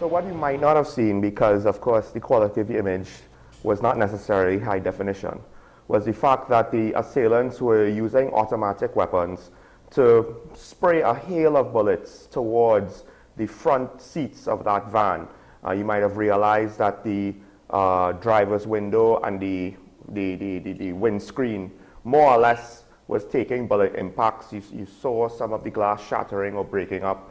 So what you might not have seen, because of course the quality of the image was not necessarily high definition, was the fact that the assailants were using automatic weapons to spray a hail of bullets towards the front seats of that van. You might have realized that the driver's window and the windscreen more or less was taking bullet impacts. You saw some of the glass shattering or breaking up.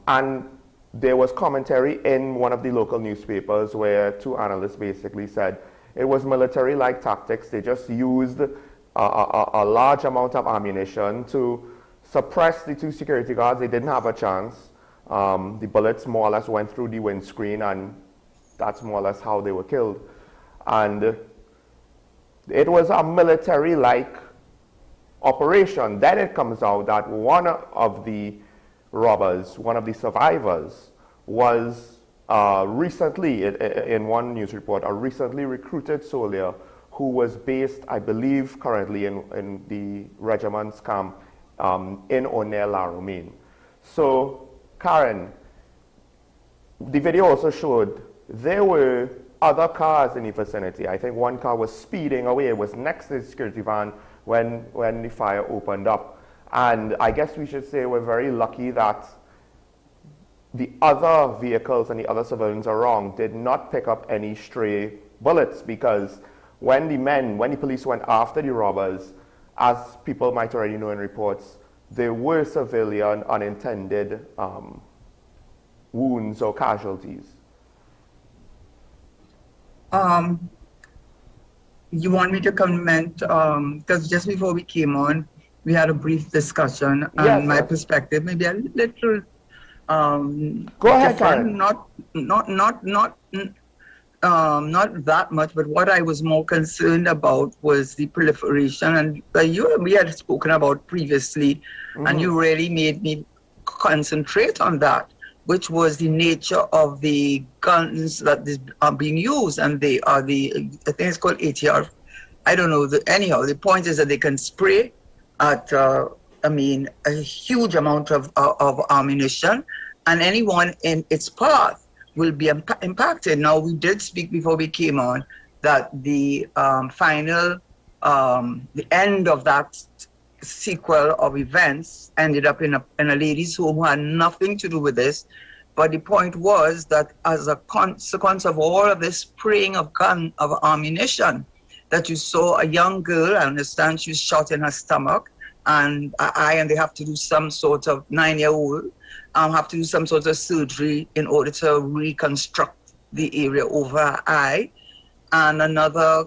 And there was commentary in one of the local newspapers where two analysts basically said it was military-like tactics. They just used a large amount of ammunition to suppress the two security guards. They didn't have a chance. The bullets more or less went through the windscreen, and that's more or less how they were killed. And it was a military-like operation. Then it comes out that one of the robbers, one of the survivors, was recently, in one news report, a recently recruited soldier who was based, I believe, currently in the regiment's camp in or near La Romaine. So, Karen, the video also showed there were other cars in the vicinity. I think one car was speeding away. It was next to the security van when the fire opened up. And I guess we should say we're very lucky that the other vehicles and the other civilians around did not pick up any stray bullets, because when the police went after the robbers, as people might already know in reports, there were civilian unintended wounds or casualties. You want me to comment, because just before we came on, we had a brief discussion, and yes, my perspective maybe a little go ahead, Karen. Not that much, but what I was more concerned about was the proliferation, and we had spoken about previously, and you really made me concentrate on that, which was the nature of the guns that are being used, and they are I think it's called ATR. I don't know. Anyhow, the point is that they can spray at, a huge amount of ammunition, and anyone in its path will be impacted. Now, we did speak before we came on that the final, the end of that sequel of events ended up in a lady's home who had nothing to do with this. But the point was that as a consequence of all of this spraying of ammunition, that you saw a young girl, I understand she was shot in her stomach, and they have to do some sort of 9-year-old, have to do some sort of surgery in order to reconstruct the area over her eye. And another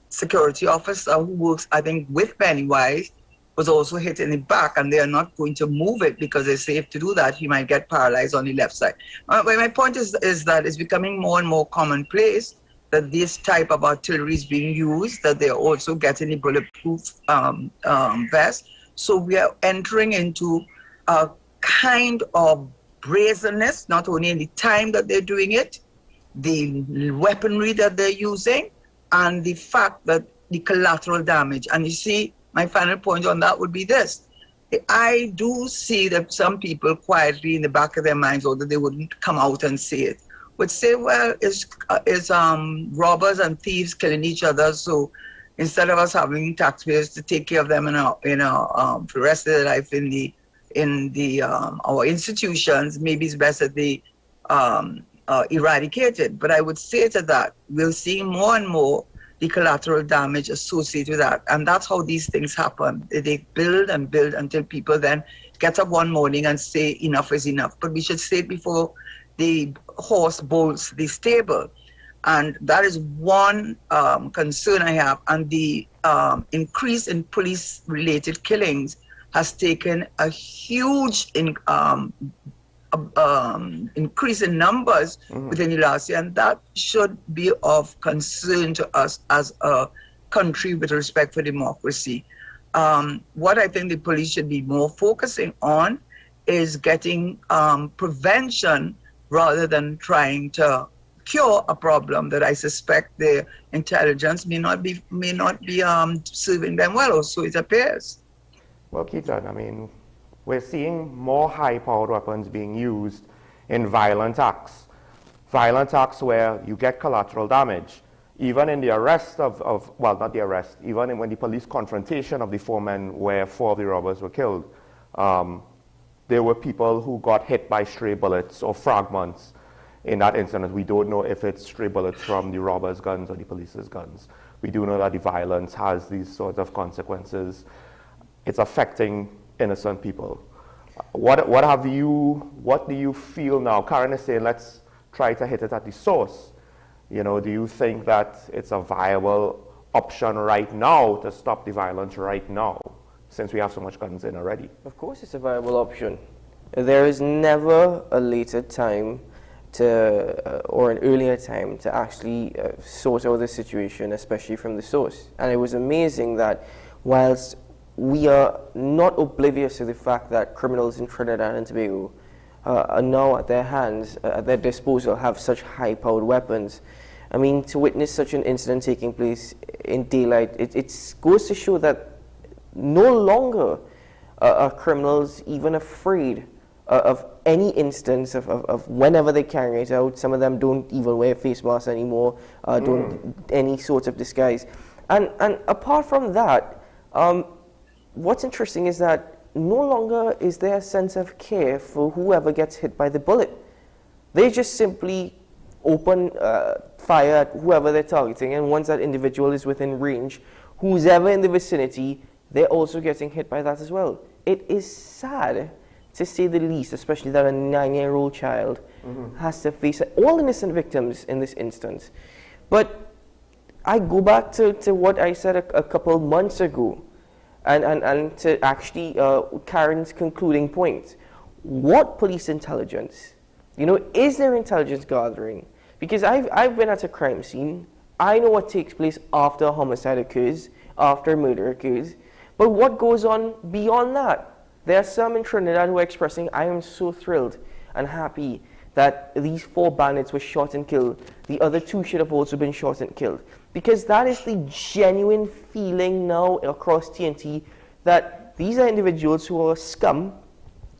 security officer who works, I think, with Pennywise was also hit in the back, and they are not going to move it because they say if to do that, he might get paralyzed on the left side. But my point is that it's becoming more and more commonplace that this type of artillery is being used, that they're also getting the bulletproof vest. So we are entering into a kind of brazenness, not only in the time that they're doing it, the weaponry that they're using, and the fact that the collateral damage. And you see, my final point on that would be this. I do see that some people quietly in the back of their minds, although they wouldn't come out and say it, would say, well, is robbers and thieves killing each other, so instead of us having taxpayers to take care of them for the rest of their life in our institutions, maybe it's best that they eradicate it. But I would say to that, we're seeing more and more the collateral damage associated with that. And that's how these things happen. They build and build until people then get up one morning and say enough is enough. But we should say it before the horse bolts the stable. And that is one concern I have. And the increase in police-related killings has taken a huge increase in numbers within the last year, and that should be of concern to us as a country with respect for democracy. What I think the police should be more focusing on is getting prevention rather than trying to cure a problem that I suspect the intelligence may not be serving them well, or so it appears. Well, Keaton, I mean, we're seeing more high-powered weapons being used in violent acts. Violent acts where you get collateral damage. Even in the arrest well, not the arrest, even when the police confrontation of the 4 men where 4 of the robbers were killed, there were people who got hit by stray bullets or fragments in that incident. We don't know if it's stray bullets from the robbers' guns or the police's guns. We do know that the violence has these sorts of consequences. It's affecting innocent people. What do you feel now? Karen is saying, let's try to hit it at the source. You know, do you think that it's a viable option right now to stop the violence right now, since we have so much guns in already? Of course it's a viable option. There is never a later time or an earlier time to actually sort out the situation, especially from the source. And it was amazing that whilst we are not oblivious to the fact that criminals in Trinidad and Tobago are now at their hands, at their disposal, have such high-powered weapons. I mean, to witness such an incident taking place in daylight, it goes to show that no longer are criminals even afraid of any instance of whenever they carry it out. Some of them don't even wear face masks anymore, don't any sort of disguise. And apart from that, what's interesting is that no longer is there a sense of care for whoever gets hit by the bullet. They just simply open fire at whoever they're targeting, and once that individual is within range, who's ever in the vicinity, they're also getting hit by that as well. It is sad, to say the least, especially that a 9-year-old child has to face all innocent victims in this instance. But I go back to what I said a couple months ago, and to actually Karen's concluding point. What police intelligence? You know, is there intelligence gathering? Because I've been at a crime scene. I know what takes place after a homicide occurs, after a murder occurs. But what goes on beyond that? There are some in Trinidad who are expressing, I am so thrilled and happy that these 4 bandits were shot and killed. The other 2 should have also been shot and killed. Because that is the genuine feeling now across TNT, that these are individuals who are scum,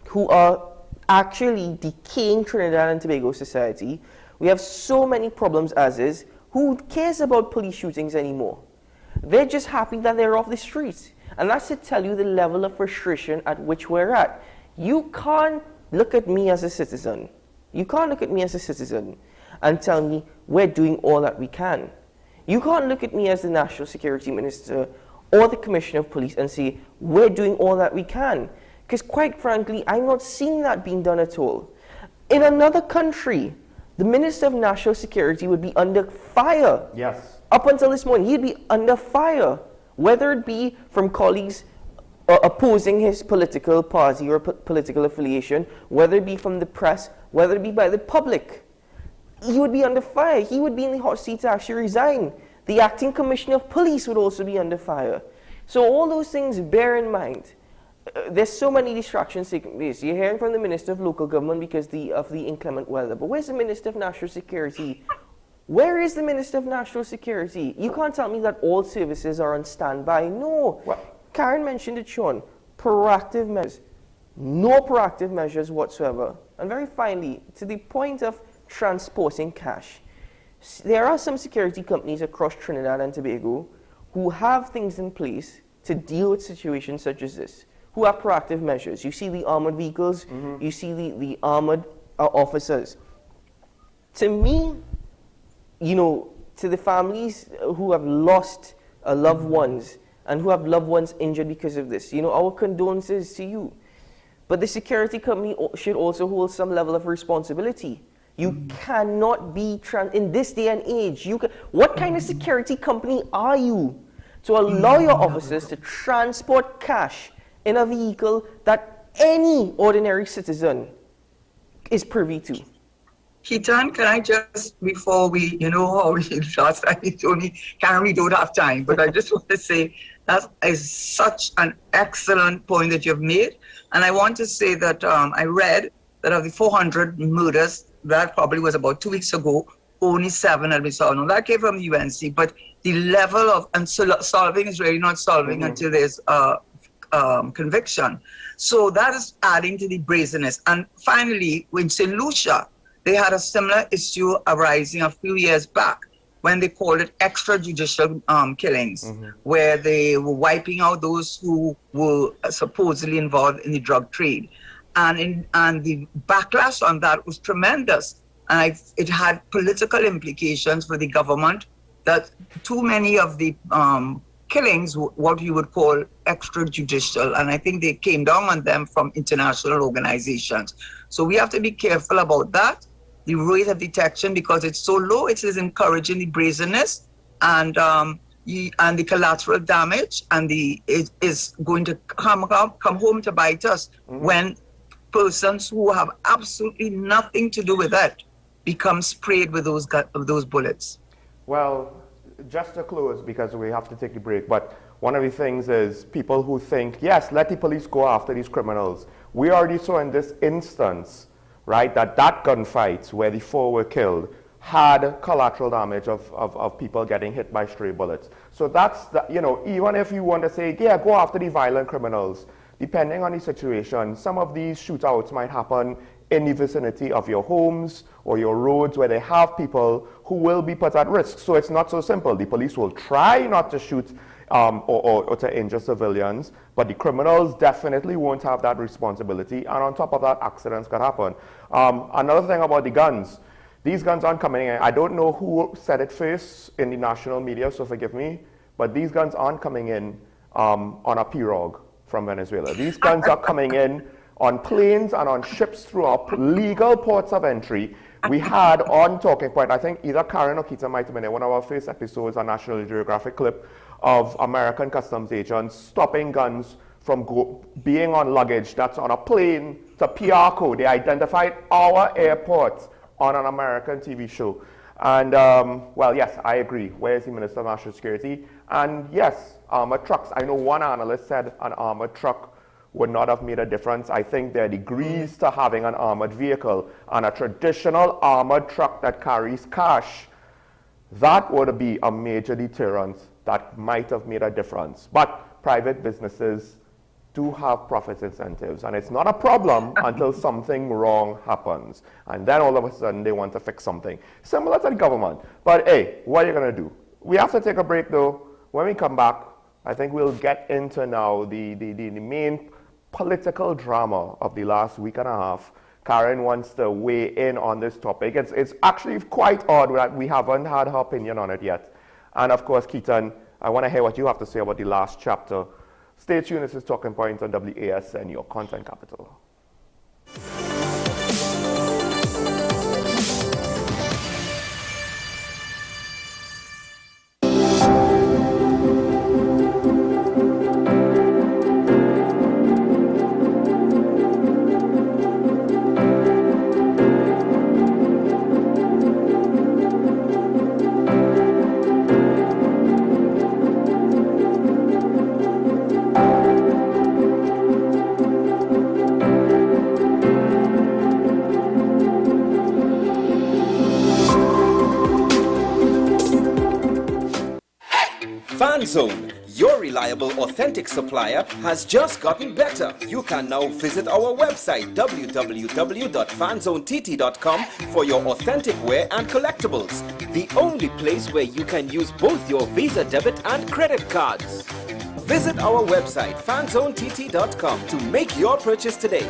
who are actually decaying Trinidad and Tobago society. We have so many problems as is. Who cares about police shootings anymore? They're just happy that they're off the streets. And that's to tell you the level of frustration at which we're at. You can't look at me as a citizen. You can't look at me as a citizen and tell me we're doing all that we can. You can't look at me as the National Security Minister or the Commissioner of Police and say we're doing all that we can. Because quite frankly, I'm not seeing that being done at all. In another country, the Minister of National Security would be under fire. Yes. Up until this morning, he'd be under fire. Whether it be from colleagues opposing his political party or political affiliation, whether it be from the press, whether it be by the public, he would be under fire. He would be in the hot seat to actually resign. The acting commissioner of police would also be under fire. So all those things, bear in mind. There's so many distractions taking place. You're hearing from the Minister of Local Government because of the inclement weather. But where's the Minister of National Security? Where is the Minister of National Security? You can't tell me that all services are on standby. No. Well, Karen mentioned it, Sean. Proactive measures. No proactive measures whatsoever. And very finally, to the point of transporting cash. There are some security companies across Trinidad and Tobago who have things in place to deal with situations such as this, who have proactive measures. You see the armored vehicles, you see the armored officers. To me, you know, to the families who have lost loved ones and who have loved ones injured because of this, you know, our condolences to you. But the security company should also hold some level of responsibility. You cannot be, in this day and age, what kind of security company are you to allow your officers to transport cash in a vehicle that any ordinary citizen is privy to? Keaton, can I just, before we, you know how we last time you told me, Karen, we don't have time, but I just want to say that is such an excellent point that you've made. And I want to say that I read that of the 400 murders, that probably was about 2 weeks ago, only 7 had been solved. Now, that came from the UNC, but the level of, and solving is really not solving until there's conviction. So that is adding to the brazenness. And finally, in St. Lucia, they had a similar issue arising a few years back when they called it extrajudicial killings, where they were wiping out those who were supposedly involved in the drug trade. And the backlash on that was tremendous. And it had political implications for the government, that too many of the killings, what you would call extrajudicial, and I think they came down on them from international organizations. So we have to be careful about that, the rate of detection, because it's so low, it is encouraging the brazenness and the collateral damage, and it is going to come home to bite us when persons who have absolutely nothing to do with that become sprayed with those bullets. Well, just to close, because we have to take a break, but one of the things is people who think, yes, let the police go after these criminals. We already saw in this instance, right, that gunfight where the 4 were killed had collateral damage of people getting hit by stray bullets. So that's, even if you want to say, yeah, go after the violent criminals, depending on the situation, some of these shootouts might happen in the vicinity of your homes or your roads where they have people who will be put at risk. So it's not so simple. The police will try not to shoot or to injure civilians, but the criminals definitely won't have that responsibility. And on top of that, accidents could happen. Another thing about the guns, these guns aren't coming in. I don't know who said it first in the national media, so forgive me, but these guns aren't coming in on a pirogue from Venezuela. These guns are coming in on planes and on ships through our legal ports of entry. We had on Talking Point, I think either Karen or Keita might have been in one of our first episodes, a National Geographic clip of American customs agents stopping guns from being on luggage that's on a plane to PR code. They identified our airport on an American TV show. And, well, yes, I agree. Where's the Minister of National Security? And yes, armored trucks. I know one analyst said an armored truck would not have made a difference. I think there are degrees to having an armored vehicle, and a traditional armored truck that carries cash, that would be a major deterrent that might have made a difference. But private businesses do have profit incentives, and it's not a problem until something wrong happens. And then all of a sudden they want to fix something. Similar to the government. But hey, what are you going to do? We have to take a break though. When we come back, I think we'll get into now the main political drama of the last week and a half. Karen wants to weigh in on this topic. It's actually quite odd that we haven't had her opinion on it yet. And of course, Keaton, I want to hear what you have to say about the last chapter. Stay tuned, this is Talking Point on WESN, your content capital. FanZone, your reliable, authentic supplier, has just gotten better. You can now visit our website www.fanzonett.com for your authentic wear and collectibles. The only place where you can use both your Visa debit and credit cards. Visit our website fanzonett.com to make your purchase today.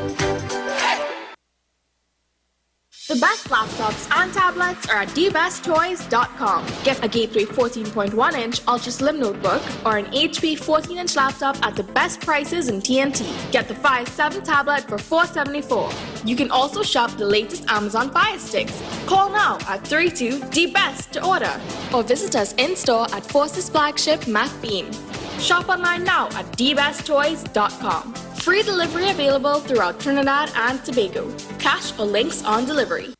The best laptops and tablets are at dbesttoys.com. Get a Gateway 14.1-inch Ultra Slim notebook or an HP 14-inch laptop at the best prices in TNT. Get the Fire 7 tablet for $474. You can also shop the latest Amazon Fire Sticks. Call now at 32-DBEST to order, or visit us in-store at Forces flagship MacBean. Shop online now at dbesttoys.com. Free delivery available throughout Trinidad and Tobago. Cash or links on delivery.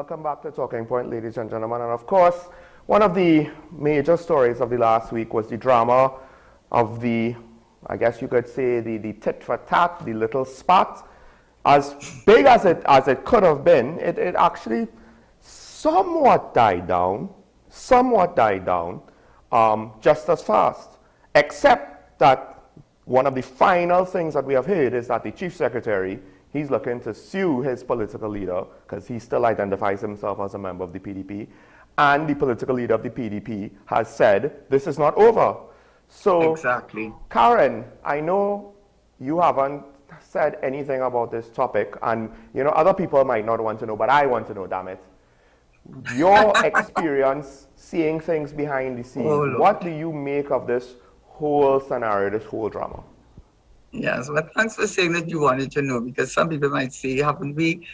Welcome back to Talking Point, ladies and gentlemen. And of course, one of the major stories of the last week was the drama of the, I guess you could say, the tit for tat, the little spat. As big as it could have been, it actually somewhat died down, just as fast. Except that one of the final things that we have heard is that the Chief Secretary, he's looking to sue his political leader because he still identifies himself as a member of the PDP. And the political leader of the PDP has said, this is not over. So, exactly. Karen, I know you haven't said anything about this topic, and other people might not want to know, but I want to know, damn it. Your experience seeing things behind the scenes, what do you make of this whole scenario, this whole drama? Yes, but thanks for saying that you wanted to know, because some people might say, haven't we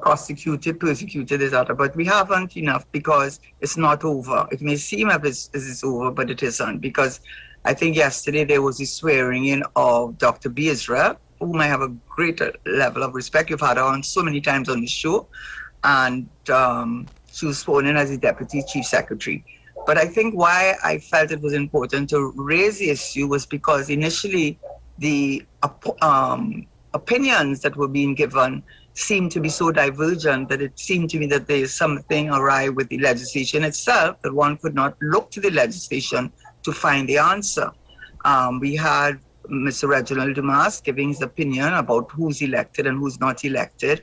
persecuted this other, but we haven't enough, because it's not over. It may seem as it's over, but it isn't, because I think yesterday there was a swearing in of Dr. B. Israel, whom I have a greater level of respect. You've had her on so many times on the show, and she was sworn in as the Deputy Chief Secretary. But I think why I felt it was important to raise the issue was because initially the opinions that were being given seemed to be so divergent that it seemed to me that there is something awry with the legislation itself, that one could not look to the legislation to find the answer. We had Mr. Reginald Dumas giving his opinion about who's elected and who's not elected.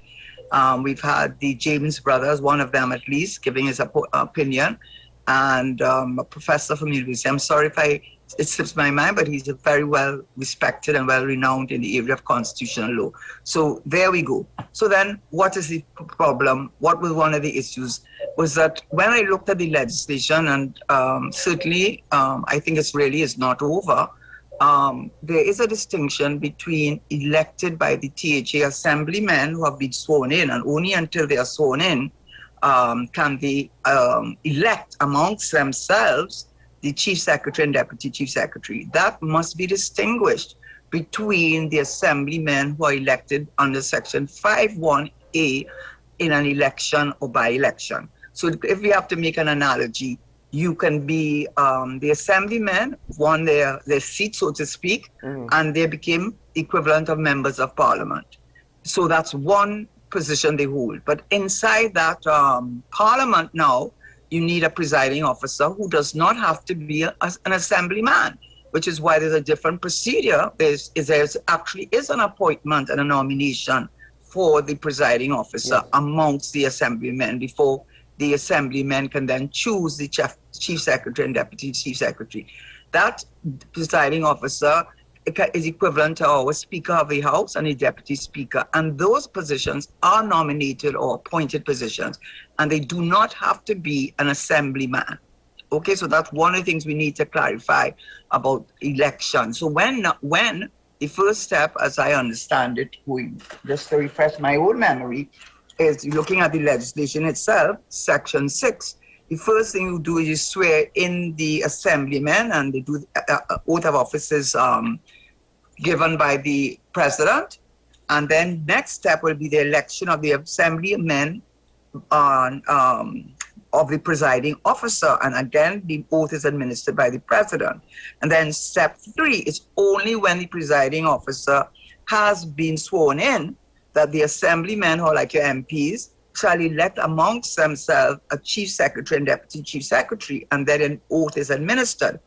We've had the James brothers, one of them at least, giving his opinion, and a professor from the university. I'm sorry if it slips my mind, but he's very well respected and well renowned in the area of constitutional law. So there we go. So then what is the problem? What was one of the issues? Was that when I looked at the legislation, and certainly I think it's really is not over, there is a distinction between elected by the THA assemblymen who have been sworn in, and only until they are sworn in can they elect amongst themselves the Chief Secretary and Deputy Chief Secretary. That must be distinguished between the assemblymen who are elected under Section 5(1)(a) in an election or by-election. So if we have to make an analogy, you can be the assemblymen won their seat, so to speak, and they became equivalent of members of parliament. So that's one position they hold. But inside that parliament now, you need a presiding officer who does not have to be an assemblyman, which is why there's a different procedure. There actually is an appointment and a nomination for the presiding officer amongst the assemblymen before the assemblymen can then choose the Chief Secretary and Deputy Chief Secretary. That presiding officer is equivalent to our Speaker of the House and a Deputy Speaker. And those positions are nominated or appointed positions, and they do not have to be an assemblyman. Okay, so that's one of the things we need to clarify about elections. So when the first step, as I understand it, just to refresh my own memory, is looking at the legislation itself, Section 6. The first thing you do is you swear in the assemblymen, and they do oath of offices given by the president. And then next step will be the election of the assemblymen of the presiding officer. And again, the oath is administered by the president. And then step 3 is only when the presiding officer has been sworn in that the assemblymen, or like your MPs, shall elect amongst themselves a Chief Secretary and Deputy Chief Secretary, and then an oath is administered.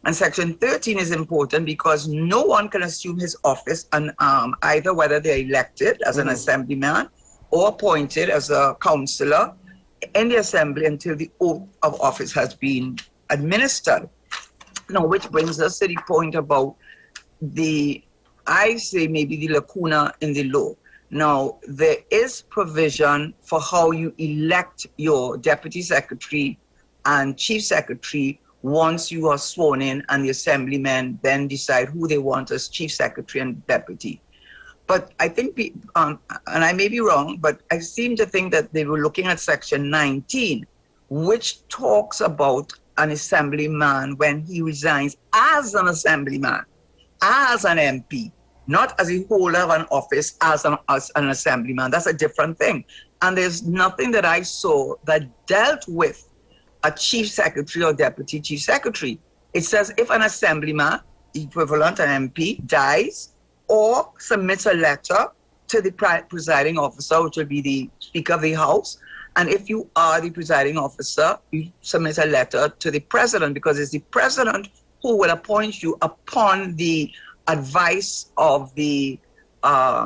And Section 13 is important because no one can assume his office, and either whether they're elected as an assemblyman or appointed as a councillor in the assembly until the oath of office has been administered. Now, which brings us to the point about I say maybe the lacuna in the law. Now, there is provision for how you elect your Deputy Secretary and Chief Secretary once you are sworn in, and the assemblymen then decide who they want as Chief Secretary and Deputy. But I think, and I may be wrong, but I seem to think that they were looking at Section 19, which talks about an assemblyman when he resigns as an assemblyman, as an MP, not as a holder of an office as an assemblyman. That's a different thing. And there's nothing that I saw that dealt with a chief secretary or deputy chief secretary. It says if an assemblyman, equivalent an MP, dies or submits a letter to the presiding officer, which will be the Speaker of the House, and if you are the presiding officer, you submit a letter to the president, because it's the president who will appoint you upon the advice of the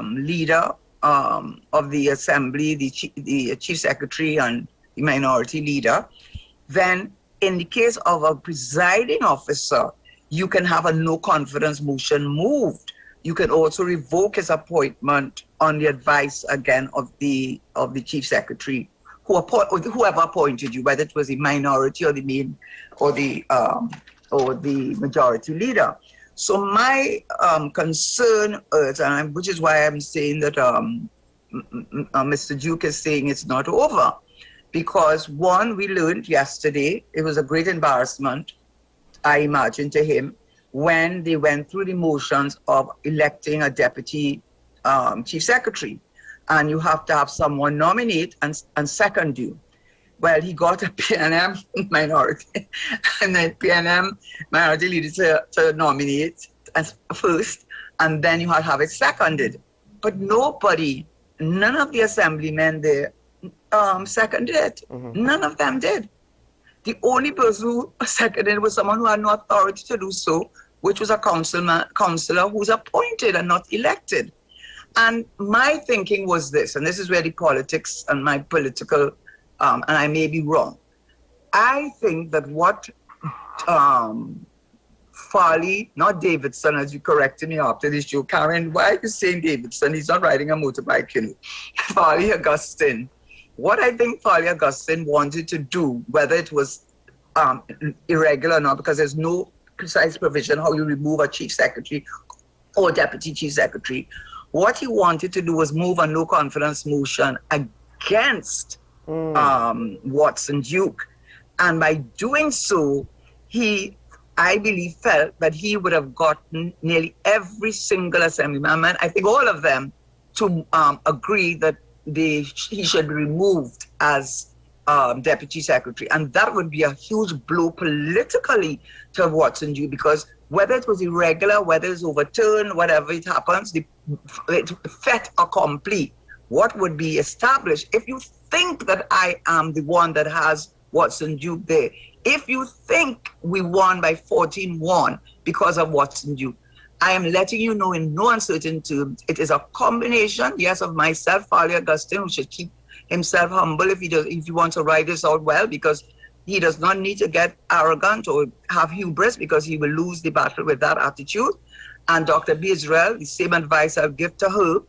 leader of the assembly, the chief secretary and the minority leader. Then in the case of a presiding officer, you can have a no confidence motion moved. You can also revoke his appointment on the advice again of the chief secretary, whoever appointed you, whether it was the minority or the main or the majority leader. So my concern is, which is why I'm saying that Mr. Duke is saying it's not over, because one, we learned yesterday, it was a great embarrassment, I imagine, to him when they went through the motions of electing a deputy chief secretary, and you have to have someone nominate and second you. Well, he got a PNM minority, and then PNM minority leader to nominate as first, and then you have to have it seconded. But none of the assemblymen there seconded it. Mm-hmm. None of them did. The only person who seconded was someone who had no authority to do so, which was a councillor who's appointed and not elected. And my thinking was this, and this is where the politics and my political, and I may be wrong. I think that what Farley, not Davidson, as you corrected me after this show, Karen, why are you saying Davidson? He's not riding a motorbike, you know. Farley Augustine. What I think Farley Augustine wanted to do, whether it was irregular or not, because there's no precise provision how you remove a chief secretary or deputy chief secretary. What he wanted to do was move a no confidence motion against Watson Duke. And by doing so, he, I believe, felt that he would have gotten nearly every single assemblyman, I think all of them, to agree that he should be removed as deputy secretary. And that would be a huge blow politically to Watson Duke, because whether it was irregular, whether it's overturned, whatever it happens, the fait accompli, what would be established. If you think that I am the one that has Watson Duke there, if you think we won by 14-1 because of Watson Duke, I am letting you know in no uncertain terms, it is a combination, yes, of myself, Farley Augustine, who should keep himself humble if he wants to ride this out well, because he does not need to get arrogant or have hubris, because he will lose the battle with that attitude. And Dr. B. Israel, the same advice I'll give to her.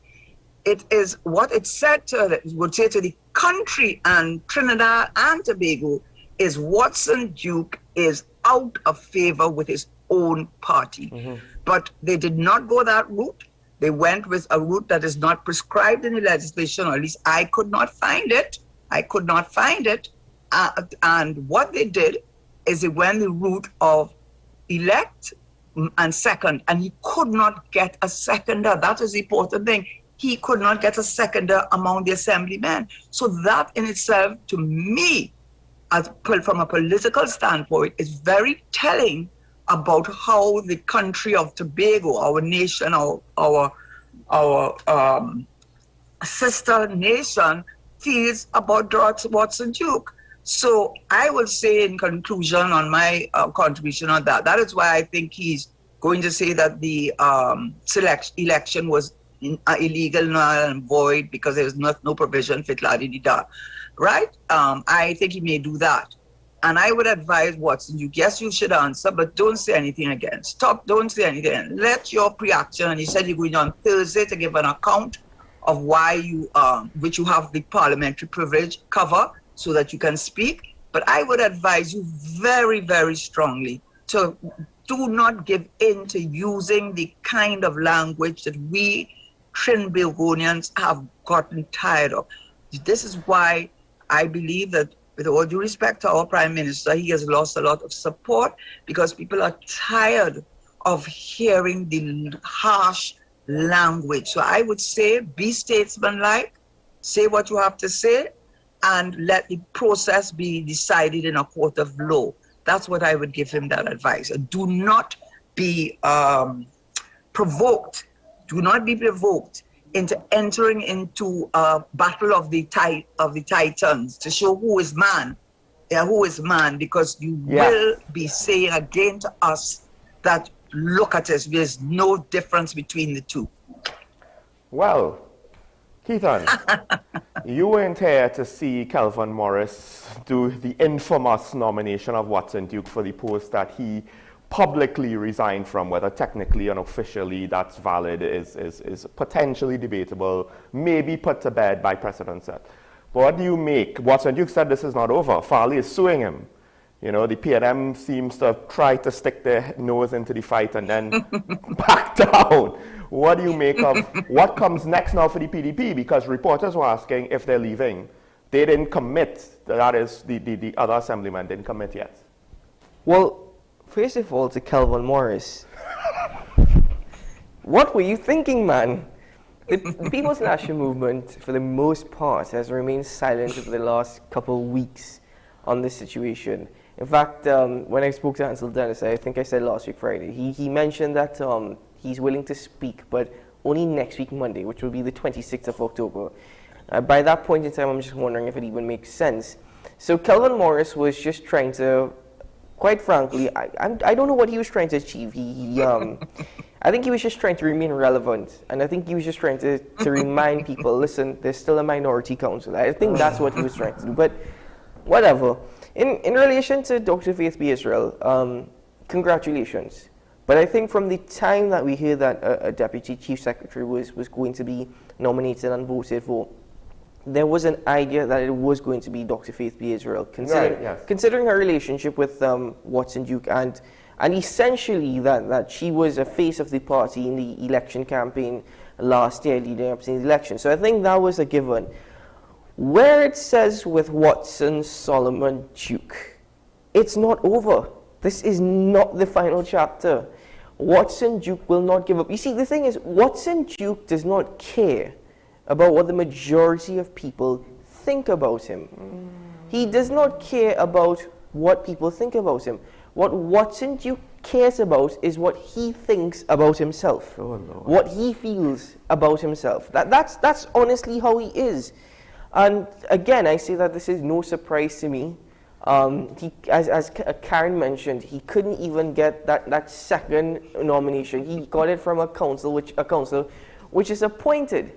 It is what it said to, would say to the country and Trinidad and Tobago, is Watson Duke is out of favor with his own party. Mm-hmm. But they did not go that route. They went with a route that is not prescribed in the legislation, or at least I could not find it. And what they did is they went the route of elect and second, and he could not get a seconder. That is the important thing. He could not get a seconder among the assemblymen. So that in itself, to me, from a political standpoint, is very telling about how the country of Tobago, our nation, our sister nation, feels about Watson Duke. So I would say in conclusion on my contribution on that, that is why I think he's going to say that the election was illegal, null and void, because there was no provision for it, right? I think he may do that. And I would advise Watson, yes, you should answer, but don't say anything again. Stop, don't say anything. Let your pre-action, and he said you're going on Thursday to give an account of why you, which you have the parliamentary privilege cover so that you can speak. But I would advise you very, very strongly to do not give in to using the kind of language that we Trinbagonians have gotten tired of. This is why I believe that, with all due respect to our Prime Minister, he has lost a lot of support, because people are tired of hearing the harsh language. So I would say be statesmanlike, say what you have to say, and let the process be decided in a court of law. That's what I would give him that advice. Do not be provoked. Do not be provoked into entering into a battle of the titans to show who is man. Yeah, who is man? Because you will be saying again to us that look at us. There's no difference between the two. Well, Keaton, you weren't here to see Kelvin Morris do the infamous nomination of Watson Duke for the post that he publicly resigned from. Whether technically and officially that's valid is potentially debatable, maybe put to bed by precedent set. But what do you make? Watson Duke said this is not over. Farley is suing him. You know, the PNM seems to try to stick their nose into the fight and then back down. What do you make of what comes next now for the PDP? Because reporters were asking if they're leaving. They didn't commit. That is, the other assemblyman didn't commit yet. Well, first of all, to Kelvin Morris, what were you thinking, man? The People's National Movement, for the most part, has remained silent over the last couple of weeks on this situation. In fact, when I spoke to Ansel Dennis, I think I said last week Friday, he mentioned that he's willing to speak, but only next week Monday, which will be the 26th of October. By that point in time, I'm just wondering if it even makes sense. So Kelvin Morris was just trying to, quite frankly, I don't know what he was trying to achieve. I think he was just trying to remain relevant, and I think he was just trying to remind people, listen, there's still a minority council. I think that's what he was trying to do, but whatever. In relation to Dr. Faith B. Israel, congratulations. But I think from the time that we heard that a Deputy Chief Secretary was going to be nominated and voted for, there was an idea that it was going to be Dr. Faith B. Israel, considering her relationship with Watson Duke, and essentially that she was a face of the party in the election campaign last year leading up to the election. So I think that was a given. Where it says with Watson Solomon Duke, it's not over. This is not the final chapter. Watson Duke will not give up. You see, the thing is, Watson Duke does not care about what the majority of people think about him. He does not care about what people think about him. What Watson Duke cares about is what he thinks about himself. Oh, Lord. What he feels about himself. That's honestly how he is. And again, I say that this is no surprise to me. As Karen mentioned, he couldn't even get that second nomination. He got it from a council which is appointed.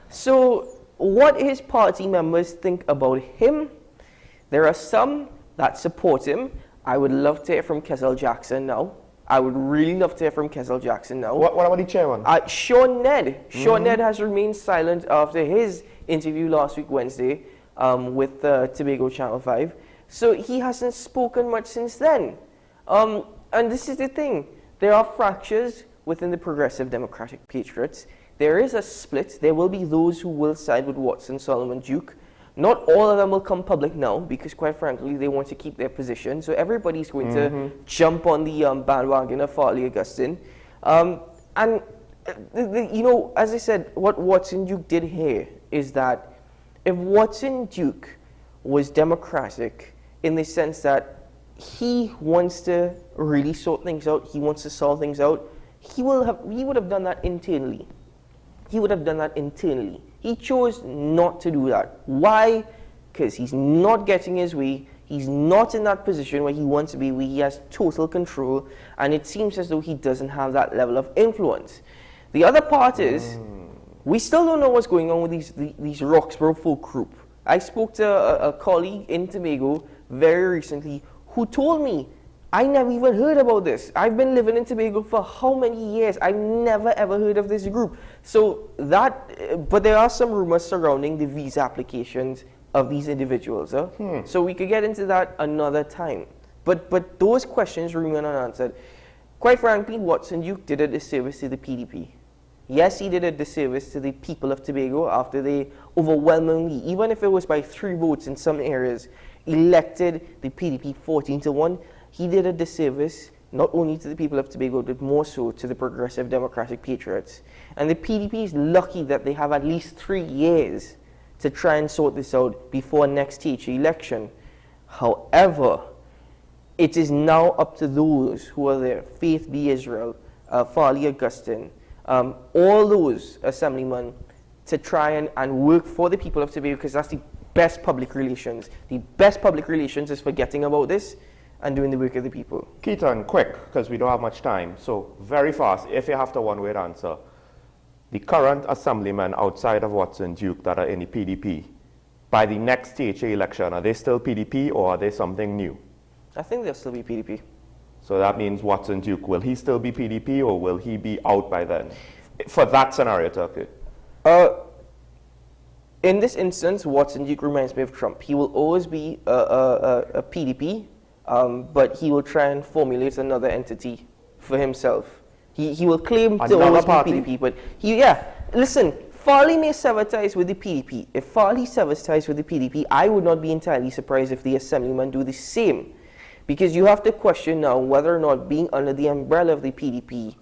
So what his party members think about him, there are some that support him. I would love to hear from Kessel Jackson now. I would really love to hear from Kessel Jackson now. What about the chairman? Sean Ned. Sean Ned has remained silent after his interview last week, Wednesday, with Tobago Channel 5. So he hasn't spoken much since then. And this is the thing. There are fractures within the Progressive Democratic Patriots. There is a split. There will be those who will side with Watson Solomon Duke. Not all of them will come public now because, quite frankly, they want to keep their position. So everybody's going to jump on the bandwagon of Farley Augustine. And, you know, as I said, what Watson Duke did here is that if Watson Duke was democratic in the sense that he wants to really sort things out, he wants to solve things out, he would have done that internally. He would have done that internally. He chose not to do that. Why? Because he's not getting his way. He's not in that position where he wants to be, where he has total control, and it seems as though he doesn't have that level of influence. The other part is, we still don't know what's going on with these Roxborough folk group. I spoke to a colleague in Tobago very recently who told me, I never even heard about this. I've been living in Tobago for how many years? I've never ever heard of this group. So but there are some rumors surrounding the visa applications of these individuals. So we could get into that another time. But those questions remain unanswered. Quite frankly, Watson Duke did a disservice to the PDP. Yes, he did a disservice to the people of Tobago after they overwhelmingly, even if it was by 3 votes in some areas, elected the PDP 14-1. He did a disservice not only to the people of Tobago, but more so to the Progressive Democratic Patriots. And the PDP is lucky that they have at least 3 years to try and sort this out before next THA election. However, it is now up to those who are there, Faith Be Israel, Farley Augustine, all those assemblymen, to try and work for the people of Tobago, because that's the best public relations. The best public relations is forgetting about this and doing the work of the people. Keaton, quick, because we don't have much time. So very fast, if you have to one-word answer. The current assemblymen outside of Watson Duke that are in the PDP, by the next THA election, are they still PDP or are they something new? I think they'll still be PDP. So that means Watson Duke, will he still be PDP or will he be out by then? For that scenario to occur. In this instance, Watson Duke reminds me of Trump. He will always be a PDP, but he will try and formulate another entity for himself. He will claim to always be PDP, but listen, Farley may sever ties with the PDP. If Farley severs ties with the PDP, I would not be entirely surprised if the assemblymen do the same. Because you have to question now whether or not being under the umbrella of the PDP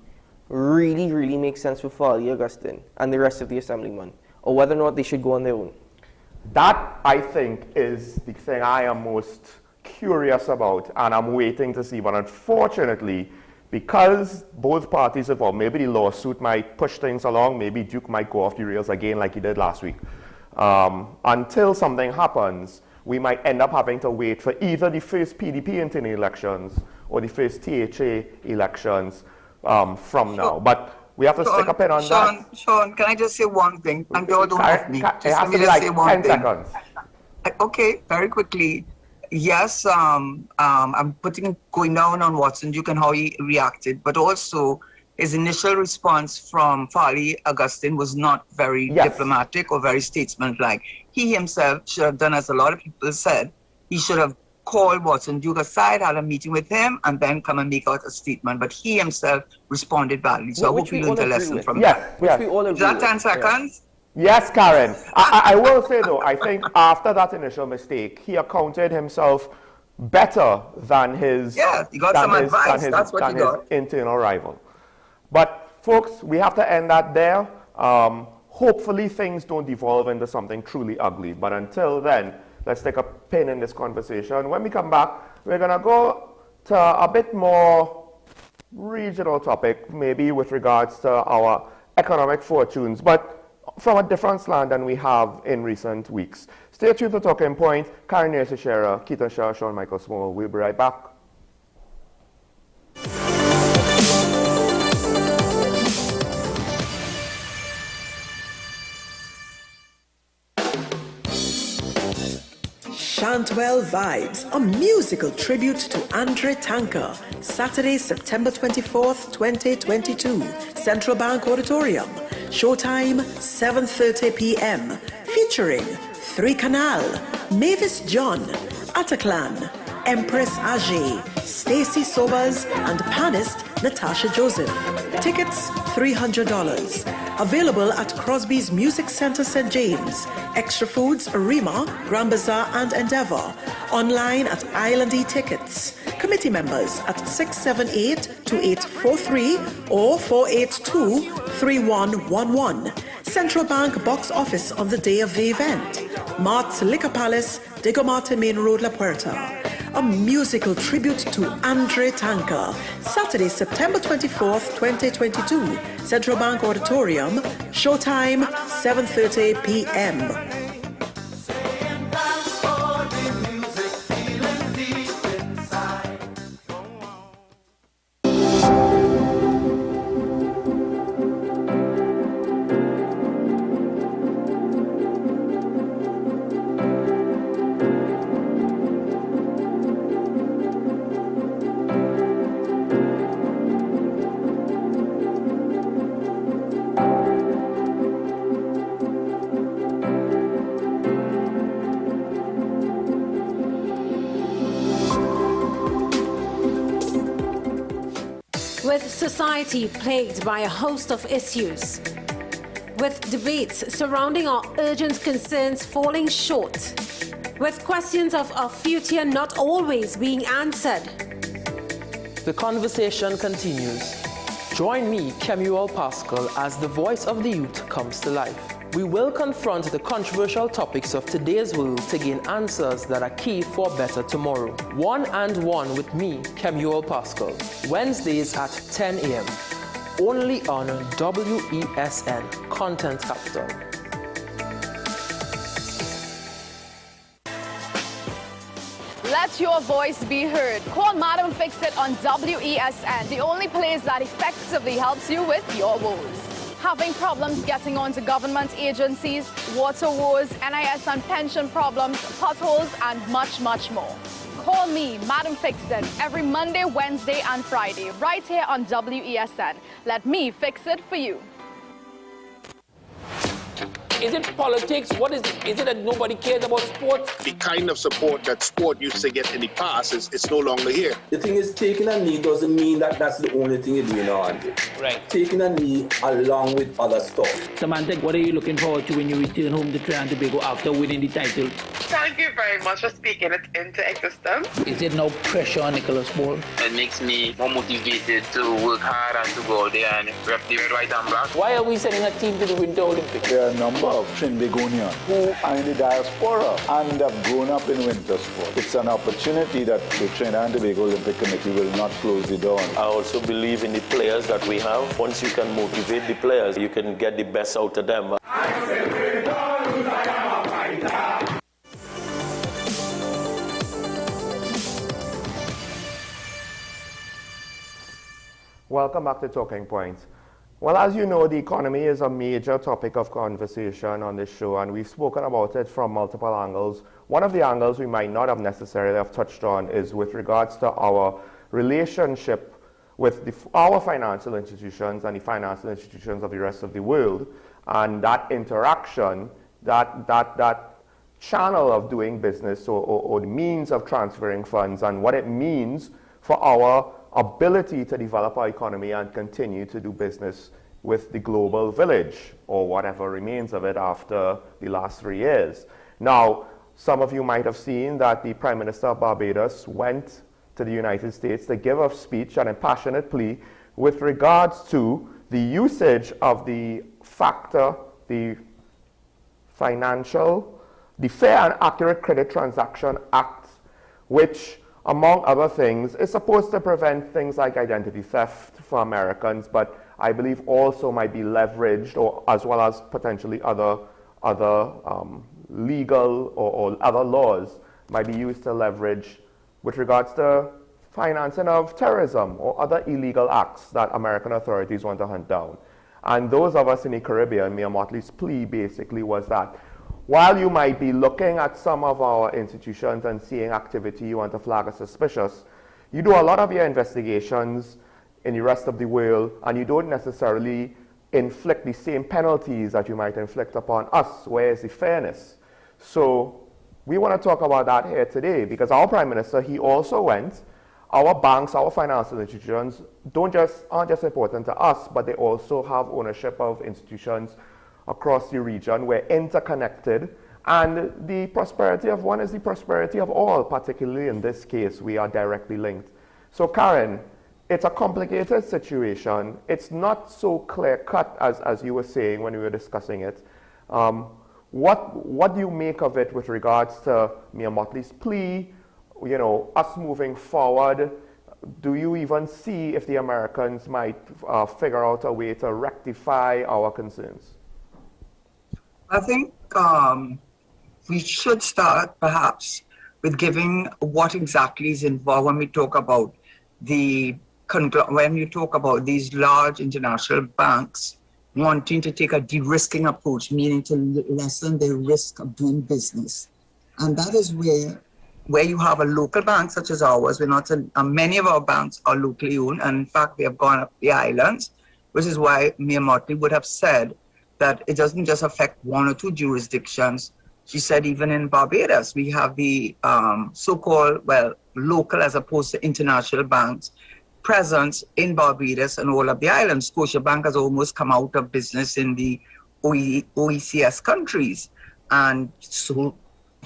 really, really makes sense for Farley Augustine and the rest of the assemblymen, or whether or not they should go on their own. That, I think, is the thing I am most curious about, and I'm waiting to see. But unfortunately, because both parties involved, maybe the lawsuit might push things along, maybe Duke might go off the rails again like he did last week. Until something happens, we might end up having to wait for either the first PDP internal elections or the first THA elections from now. But we have to stick a pin on that. Sean, can I just say one thing? And you all don't have me. It has to be like 10 seconds. Okay, very quickly. Yes, I'm going down on Watson Duke and how he reacted, but also his initial response from Farley Augustine was not very diplomatic or very statesmanlike. He himself should have done, as a lot of people said, he should have called Watson Duke aside, had a meeting with him, and then come and make out a statement. But he himself responded badly. So I hope you learned a lesson from that. Yes. Is that 10 seconds? Yes, Karen. I will say, though, I think after that initial mistake, he accounted himself better than his, he got some advice. That's what he got. Internal rival. But, folks, we have to end that there. Hopefully, things don't devolve into something truly ugly. But until then, let's take a pin in this conversation. When we come back, we're going to go to a bit more regional topic, maybe with regards to our economic fortunes, but from a different slant than we have in recent weeks. Stay tuned to Talking Point. Karen Shera, Keaton Shah, Sean Michael Small. We'll be right back. Chantwell Vibes, a musical tribute to Andre Tanker, Saturday, September 24th, 2022, Central Bank Auditorium. Showtime, 7:30 p.m. Featuring 3 Canal, Mavis John, Ataclan, Empress Ajay, Stacy Sobers, and panist Natasha Joseph. Tickets, $300. Available at Crosby's Music Center, St. James. Extra Foods, Arima, Grand Bazaar, and Endeavour. Online at Island E-Tickets. Committee members at 678-2843 or 482-3111. Central Bank box office on the day of the event. Mart's Liquor Palace, Diego Martin Main Road, La Puerta. A musical tribute to Andre Tanker. Saturday, September 24th, 2022. Central Bank Auditorium. Showtime, 7:30 p.m. With society plagued by a host of issues, with debates surrounding our urgent concerns falling short, with questions of our future not always being answered. The conversation continues. Join me, Kemuel Pascal, as the voice of the youth comes to life. We will confront the controversial topics of today's world to gain answers that are key for a better tomorrow. One and One with me, Kemuel Pascal. Wednesdays at 10 a.m. Only on WESN, Content Capital. Let your voice be heard. Call Madam Fix It on WESN, the only place that effectively helps you with your woes. Having problems getting onto government agencies, water woes, NIS and pension problems, potholes, and much, much more. Call me, Madam Fix It, every Monday, Wednesday, and Friday, right here on WESN. Let me fix it for you. Is it politics? What is it? Is it that nobody cares about sports? The kind of support that sport used to get in the past is no longer here. The thing is, taking a knee doesn't mean that that's the only thing you're doing now, Andy. Right. Taking a knee along with other stuff. Samantha, what are you looking forward to when you return home to Trinidad and Tobago after winning the title? Thank you very much for speaking it into existence. Is there no pressure on Nicholas Ball? It makes me more motivated to work hard and to go out there and rep the red, white and black. Why are we sending a team to the Winter Olympics? There are a number of Trinbagonians who are in the diaspora and have grown up in winter sport. It's an opportunity that the Trinidad and Tobago Olympic Committee will not close the door on. I also believe in the players that we have. Once you can motivate the players, you can get the best out of them. Welcome back to Talking Points. Well, as you know, the economy is a major topic of conversation on this show, and we've spoken about it from multiple angles. One of the angles we might not have necessarily have touched on is with regards to our relationship with our financial institutions and the financial institutions of the rest of the world, and that interaction, that channel of doing business or the means of transferring funds, and what it means for our ability to develop our economy and continue to do business with the global village, or whatever remains of it after the last 3 years. Now, some of you might have seen that the Prime Minister of Barbados went to the United States to give a speech, an impassionate plea, with regards to the usage of the FACTA, the Fair and Accurate Credit Transaction Act, which, among other things, is supposed to prevent things like identity theft for Americans, but I believe also might be leveraged, or as well as potentially other legal or other laws might be used to leverage with regards to financing of terrorism or other illegal acts that American authorities want to hunt down. And those of us in the Caribbean, Mayor Motley's plea basically was that while you might be looking at some of our institutions and seeing activity you want to flag as suspicious, you do a lot of your investigations in the rest of the world, and you don't necessarily inflict the same penalties that you might inflict upon us. Where is the fairness? So we want to talk about that here today, because our Prime Minister, he also went. Our banks, our financial institutions aren't just important to us, but they also have ownership of institutions across the region. We're interconnected, and the prosperity of one is the prosperity of all. Particularly in this case, we are directly linked. So Karen, it's a complicated situation. It's not so clear-cut as you were saying when we were discussing it. What do you make of it with regards to Mayor Motley's plea, you know, us moving forward? Do you even see if the Americans might figure out a way to rectify our concerns? I think we should start perhaps with giving what exactly is involved when we talk about when you talk about these large international banks wanting to take a de-risking approach, meaning to lessen the risk of doing business. And that is where you have a local bank such as ours. Many of our banks are locally owned, and in fact, they have gone up the islands, which is why Mayor Motley would have said that it doesn't just affect one or two jurisdictions. She said even in Barbados, we have the so-called, local as opposed to international banks presence in Barbados and all of the islands. Scotiabank has almost come out of business in the OECS countries. And so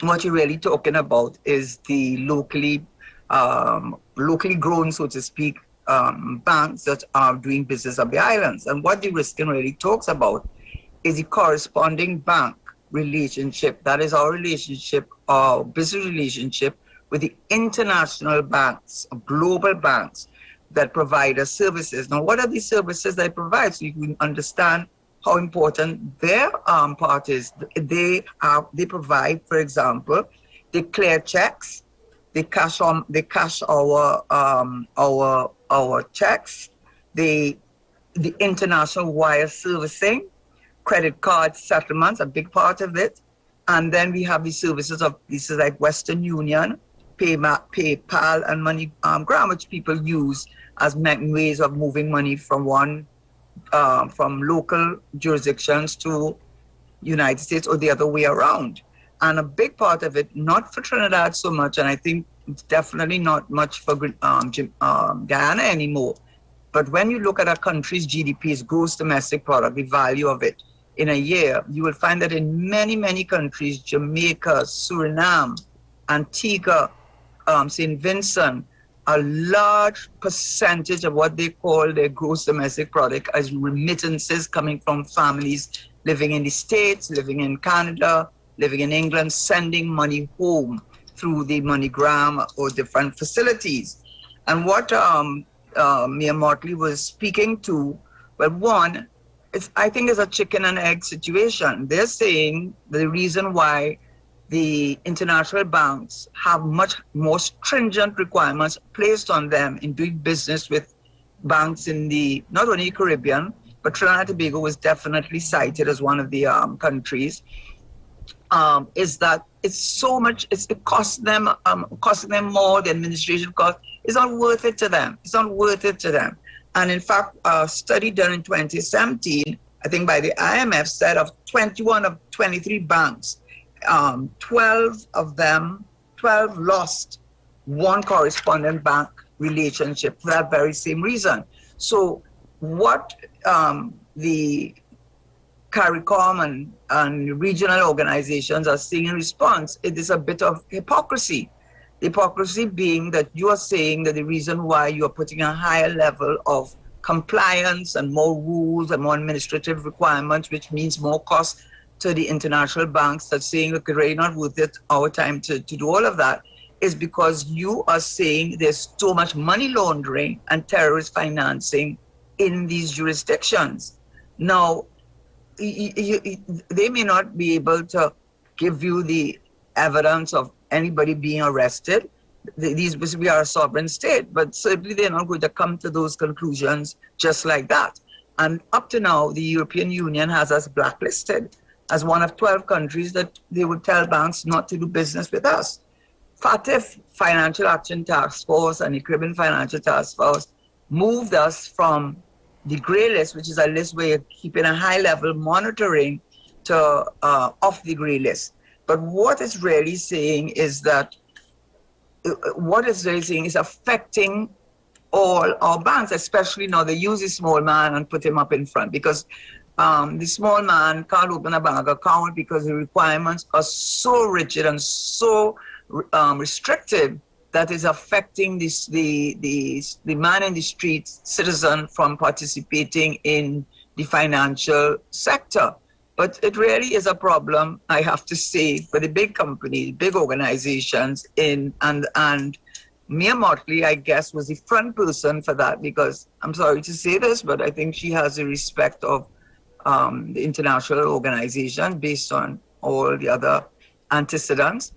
what you're really talking about is the locally grown, so to speak, banks that are doing business of the islands. And what the risking really talks about is the corresponding bank relationship. That is our relationship, our business relationship with the international banks, global banks that provide us services. Now, what are these services they provide? So you can understand how important their part is. They provide, for example, they clear checks, they cash our checks, the international wire servicing, credit card settlements, a big part of it. And then we have the services of places like Western Union, PayPal, and MoneyGram, which people use as ways of moving money from from local jurisdictions to United States or the other way around. And a big part of it, not for Trinidad so much, and I think it's definitely not much for Guyana anymore. But when you look at a country's GDP's gross domestic product, the value of it in a year, you will find that in many, many countries, Jamaica, Suriname, Antigua, St. Vincent, a large percentage of what they call their gross domestic product as remittances coming from families living in the States, living in Canada, living in England, sending money home through the MoneyGram or different facilities. And what Mia Motley was speaking to, well, one, I think it's a chicken and egg situation. They're saying the reason why the international banks have much more stringent requirements placed on them in doing business with banks in not only Caribbean, but Trinidad and Tobago was definitely cited as one of the countries, is that it's so much, it costs them more, the administration cost. It's not worth it to them. It's not worth it to them. And in fact, a study done in 2017, I think by the IMF, said of 21 of 23 banks, 12 lost one correspondent bank relationship for that very same reason. So what the CARICOM and regional organizations are seeing in response, it is a bit of hypocrisy. The hypocrisy being that you are saying that the reason why you are putting a higher level of compliance and more rules and more administrative requirements, which means more cost to the international banks, that's saying, look, it's really not worth it, our time to do all of that, is because you are saying there's so much money laundering and terrorist financing in these jurisdictions. Now, they may not be able to give you the evidence of anybody being arrested. We are a sovereign state, but certainly they're not going to come to those conclusions just like that. And up to now, the European Union has us blacklisted as one of 12 countries that they would tell banks not to do business with us. FATF, Financial Action Task Force, and the Caribbean Financial Task Force moved us from the grey list, which is a list where you're keeping a high-level monitoring, to off the grey list. But what it's really saying is that is affecting all our banks, especially now they use the small man and put him up in front, because the small man can't open a bank account because the requirements are so rigid and so restrictive that is affecting the man in the street citizen from participating in the financial sector. But it really is a problem, I have to say, for the big companies, big organizations, and Mia Motley, I guess, was the front person for that, because I'm sorry to say this, but I think she has the respect of the international organization based on all the other antecedents.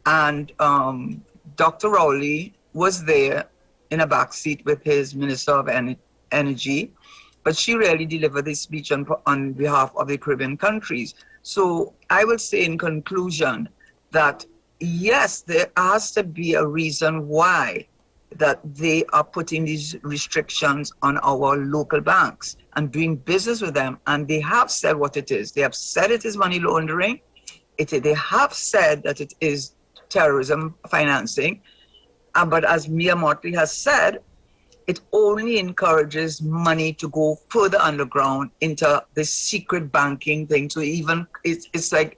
And Dr. Rowley was there in a backseat with his Minister of Energy, but she really delivered this speech on behalf of the Caribbean countries. So I will say in conclusion that yes, there has to be a reason why that they are putting these restrictions on our local banks and doing business with them. And they have said what it is. They have said it is money laundering. They have said that it is terrorism financing. But as Mia Motley has said, it only encourages money to go further underground into the secret banking thing. So even it's like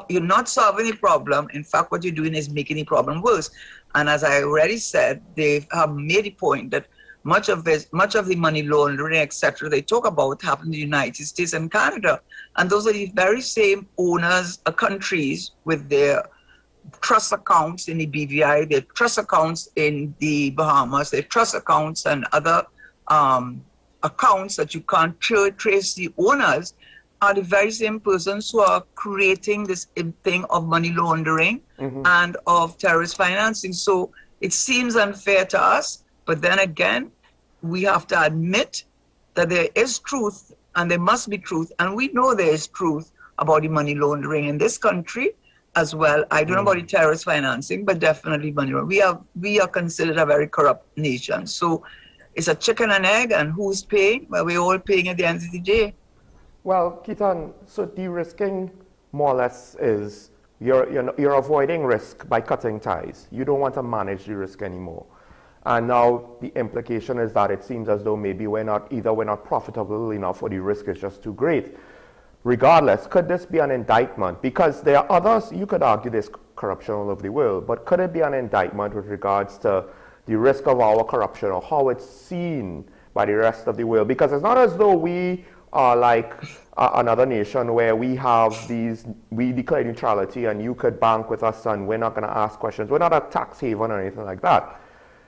you're not solving the problem. In fact, what you're doing is making the problem worse. And as I already said, they have made a point that much of the money laundering, etc., they talk about happen in the United States and Canada. And those are the very same owners, countries with their trust accounts in the BVI, their trust accounts in the Bahamas, their trust accounts and other accounts that you can't trace the owners, are the very same persons who are creating this thing of money laundering and of terrorist financing. So it seems unfair to us, but then again, we have to admit that there is truth, and there must be truth, and we know there is truth about the money laundering in this country as well. I don't know about the terrorist financing, but definitely money laundering. We are considered a very corrupt nation. So it's a chicken and egg, and who's paying? Well, we're all paying at the end of the day. Well, Keaton, so de-risking more or less is you're avoiding risk by cutting ties. You don't want to manage the risk anymore. And now the implication is that it seems as though maybe we're not profitable enough, or the risk is just too great. Regardless, could this be an indictment? Because there are others, you could argue there's corruption all over the world, but could it be an indictment with regards to the risk of our corruption, or how it's seen by the rest of the world? Because it's not as though we are like another nation where we declare neutrality and you could bank with us and we're not going to ask questions. We're not a tax haven or anything like that.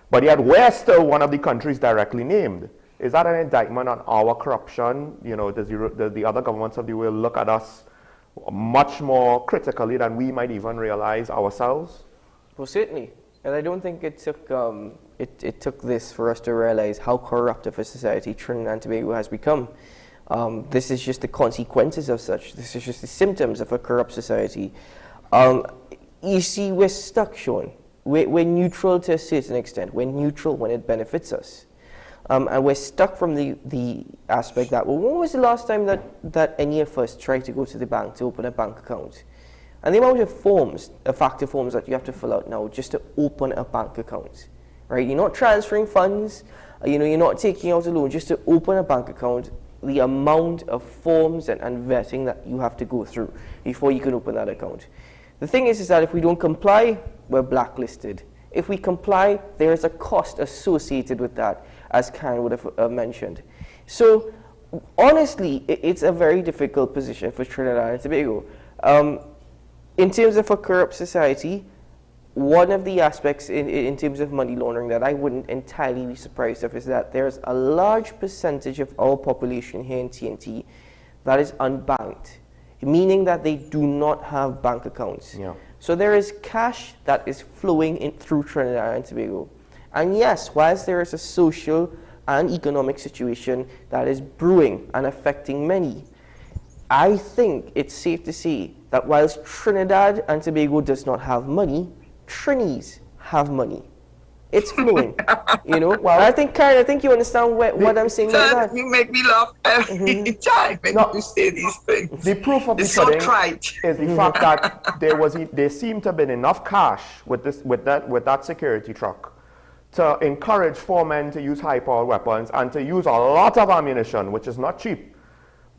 But yet we're still one of the countries directly named. Is that an indictment on our corruption? You know, does the other governments of the world look at us much more critically than we might even realize ourselves? Well, certainly. And I don't think it took this for us to realize how corrupt of a society Trinidad and Tobago has become. This is just the consequences of such. This is just the symptoms of a corrupt society. You see, we're stuck, Sean. We're neutral to a certain extent. We're neutral when it benefits us. And we're stuck from the aspect that, well, when was the last time that any of us tried to go to the bank to open a bank account? And the amount of forms, factor forms that you have to fill out now just to open a bank account, right? You're not transferring funds, you're not taking out a loan, just to open a bank account. The amount of forms and vetting that you have to go through before you can open that account. The thing is that if we don't comply, we're blacklisted. If we comply, there is a cost associated with that, as Karen would have mentioned. So, honestly, it's a very difficult position for Trinidad and Tobago. In terms of a corrupt society, one of the aspects in terms of money laundering that I wouldn't entirely be surprised of is that there's a large percentage of our population here in TNT that is unbanked, meaning that they do not have bank accounts. Yeah. So there is cash that is flowing in through Trinidad and Tobago. And yes, whilst there is a social and economic situation that is brewing and affecting many, I think it's safe to say that whilst Trinidad and Tobago does not have money, Trinis have money. It's flowing, Well, I think, Karen, I think you understand what I'm saying. Like you make me laugh every time when you say these things. The proof of the pudding is the fact that there seemed to have been enough cash with that security truck to encourage 4 men to use high-powered weapons and to use a lot of ammunition, which is not cheap.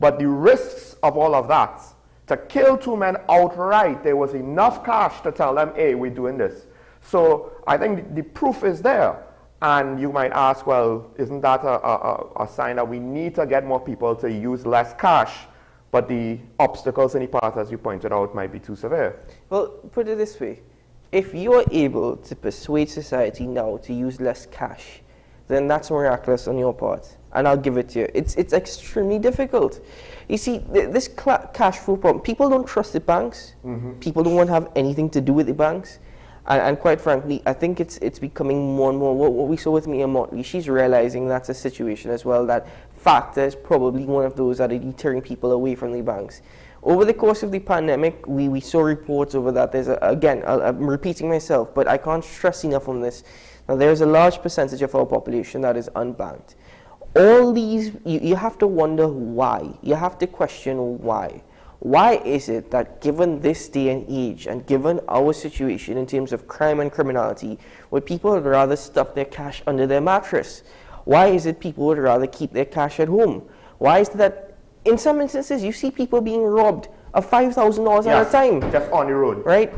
But the risks of all of that, to kill 2 men outright, there was enough cash to tell them, hey, we're doing this. So I think the proof is there. And you might ask, well, isn't that a sign that we need to get more people to use less cash, but the obstacles in the path, as you pointed out, might be too severe? Well, put it this way. If you're able to persuade society now to use less cash, then that's miraculous on your part. And I'll give it to you. It's extremely difficult. You see, this cash flow problem, people don't trust the banks. People don't want to have anything to do with the banks. And quite frankly, I think it's becoming more and more what we saw with Mia Motley. She's realizing that's a situation as well, that factor is probably one of those that are deterring people away from the banks. Over the course of the pandemic, we saw reports over that. There's again, I'm repeating myself, but I can't stress enough on this. Now, there's a large percentage of our population that is unbanked. All these, you have to wonder why. You have to question why. Why is it that given this day and age and given our situation in terms of crime and criminality, where people would rather stuff their cash under their mattress? Why is it people would rather keep their cash at home? Why is it that in some instances you see people being robbed of $5,000 at a time? Just on the road. Right?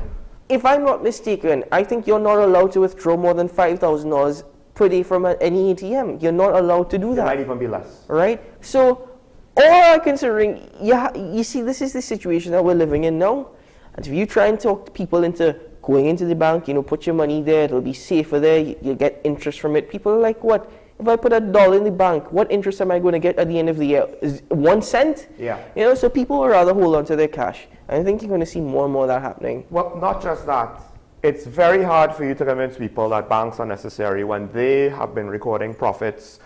If I'm not mistaken, I think you're not allowed to withdraw more than $5,000 per day from any ATM. You're not allowed to do that. It might even be less. Right? So, all considering, you see, this is the situation that we're living in now. And if you try and talk people into going into the bank, put your money there, it'll be safer there, you'll get interest from it. People are like, what? If I put $1 in the bank, what interest am I going to get at the end of the year? Is 1 cent? Yeah. So people would rather hold on to their cash. And I think you're going to see more and more of that happening. Well, not just that. It's very hard for you to convince people that banks are necessary when they have been recording profits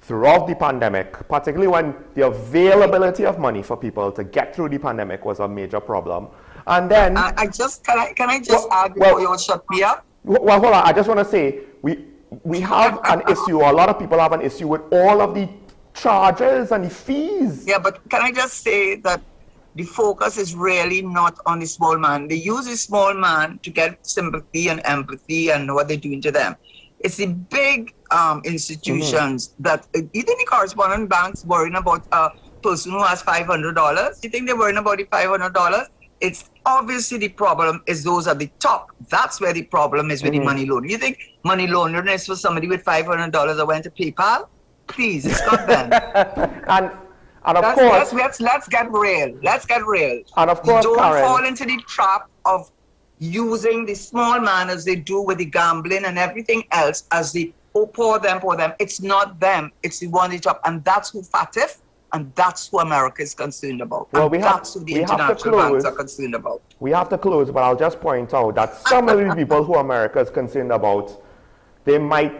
throughout the pandemic, particularly when the availability of money for people to get through the pandemic was a major problem. And then can I just add before you shut me up? Well, hold on. I just want to say we have an issue, or a lot of people have an issue with all of the charges and the fees. Yeah, but can I just say that the focus is really not on the small man. They use the small man to get sympathy and empathy and what they're doing to them. It's the big institutions that, even the correspondent banks worrying about a person who has $500. You think they're worrying about the $500? It's obviously the problem is those at the top. That's where the problem is with the money laundering. You think money laundering is for somebody with $500 that went to PayPal? Please, it's not them. and of course, let's get real. Let's get real. And of course, don't Karen, fall into the trap of using the small man as they do with the gambling and everything else as the pour them. It's not them. It's the one at the top, and that's who FATF. And that's who America is concerned about. Well, that's who the international banks are concerned about. We have to close, but I'll just point out that some of the people who America is concerned about, they might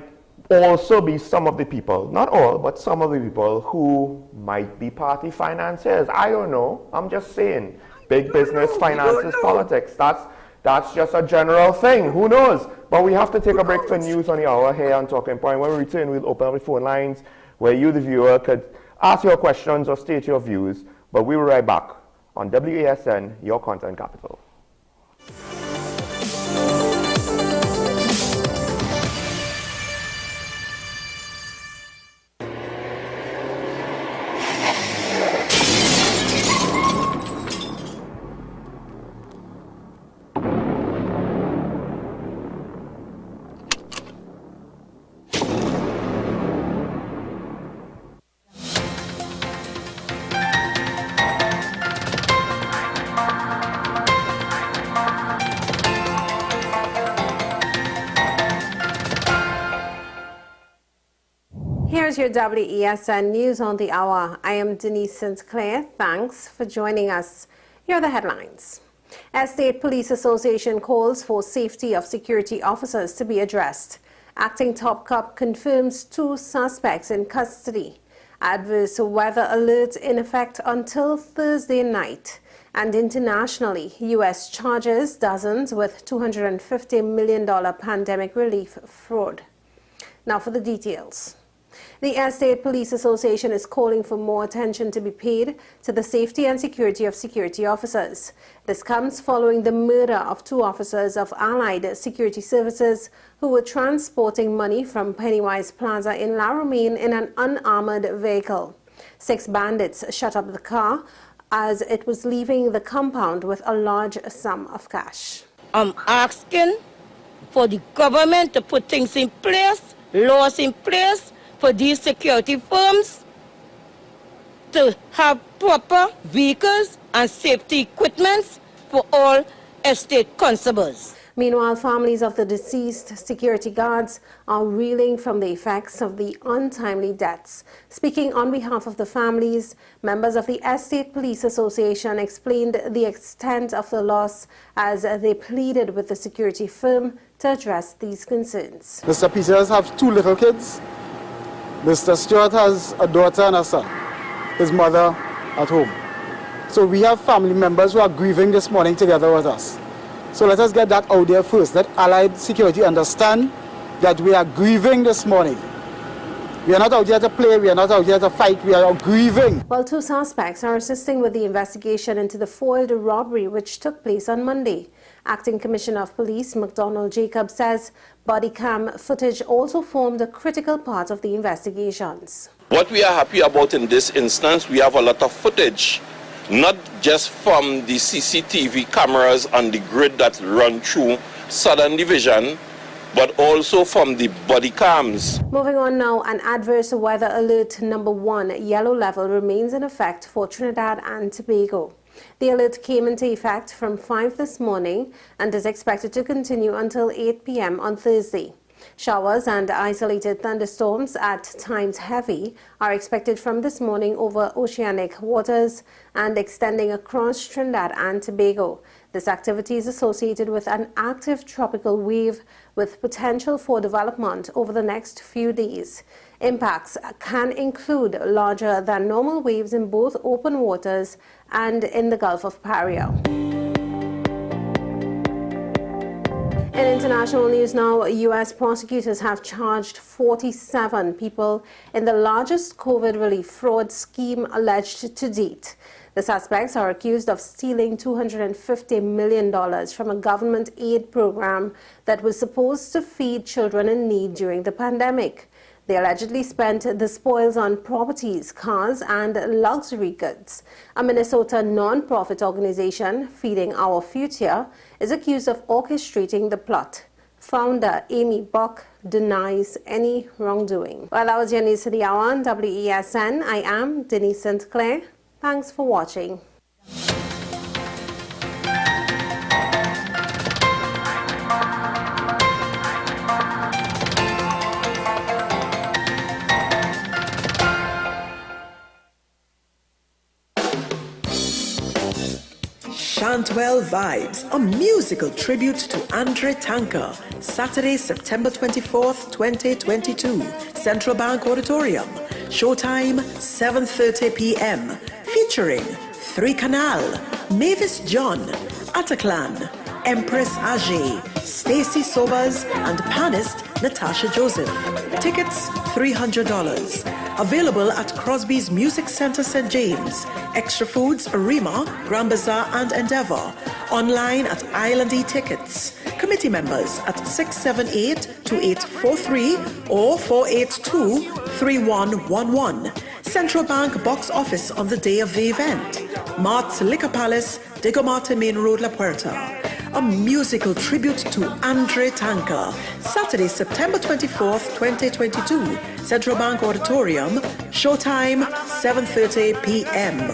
also be some of the people, not all, but some of the people who might be party financiers. I don't know. I'm just saying. Big business, finances, politics. That's just a general thing. Who knows? But we have to take a break for news on the hour here on Talking Point. When we return, we'll open up the phone lines where you, the viewer, could ask your questions or state your views, but we'll be right back on WESN, your content capital. Here's your WESN News on the Hour. I am Denise St. Clair. Thanks for joining us. Here are the headlines. State Police Association calls for safety of security officers to be addressed. Acting Top Cop confirms 2 suspects in custody. Adverse weather alert in effect until Thursday night. And internationally, U.S. charges dozens with $250 million pandemic relief fraud. Now for the details. The State Police Association is calling for more attention to be paid to the safety and security of security officers. This comes following the murder of 2 officers of Allied Security Services who were transporting money from Pennywise Plaza in La Romaine in an unarmored vehicle. 6 bandits shut up the car as it was leaving the compound with a large sum of cash. I'm asking for the government to put things in place, laws in place, for these security firms to have proper vehicles and safety equipment for all estate constables. Meanwhile, families of the deceased security guards are reeling from the effects of the untimely deaths. Speaking on behalf of the families, members of the State Police Association explained the extent of the loss as they pleaded with the security firm to address these concerns. Mr. Peters has 2 little kids. Mr. Stewart has a daughter and a son, his mother at home. So we have family members who are grieving this morning together with us. So let us get that out there first. Let Allied Security understand that we are grieving this morning. We are not out here to play, we are not out here to fight, we are grieving. Well, 2 suspects are assisting with the investigation into the foiled robbery which took place on Monday. Acting Commissioner of Police McDonald Jacob says body cam footage also formed a critical part of the investigations. What we are happy about in this instance, we have a lot of footage, not just from the CCTV cameras on the grid that run through Southern Division, but also from the body cams. Moving on now, an adverse weather alert number 1 yellow level remains in effect for Trinidad and Tobago. The alert came into effect from 5 this morning and is expected to continue until 8 p.m. on Thursday. Showers and isolated thunderstorms, at times heavy, are expected from this morning over oceanic waters and extending across Trinidad and Tobago. This activity is associated with an active tropical wave with potential for development over the next few days. Impacts can include larger than normal waves in both open waters and in the Gulf of Paria. In international news now, U.S. prosecutors have charged 47 people in the largest COVID relief fraud scheme alleged to date. The suspects are accused of stealing $250 million from a government aid program that was supposed to feed children in need during the pandemic. They allegedly spent the spoils on properties, cars, and luxury goods. A Minnesota non-profit organization, Feeding Our Future, is accused of orchestrating the plot. Founder Amy Buck denies any wrongdoing. Well, that was your news to the hour on WESN. I am Denise St. Clair. Thanks for watching. Chantwell Vibes, a musical tribute to Andre Tanker, Saturday, September 24th, 2022, Central Bank Auditorium. Showtime, 7:30 p.m. Featuring Three Canal, Mavis John, Ataclan, Empress Ajay, Stacy Sobers, and panist Natasha Joseph. Tickets $300. Available at Crosby's Music Center, St. James. Extra Foods, Rima, Grand Bazaar, and Endeavour. Online at Island E-Tickets. Committee members at 678-2843 or 482-3111. Central Bank box office on the day of the event. Mart's Liquor Palace, Diego Marte Main Road, La Puerta. A musical tribute to Andre Tanker. Saturday, September 24th, 2022. Central Bank Auditorium. Showtime, 7:30 p.m.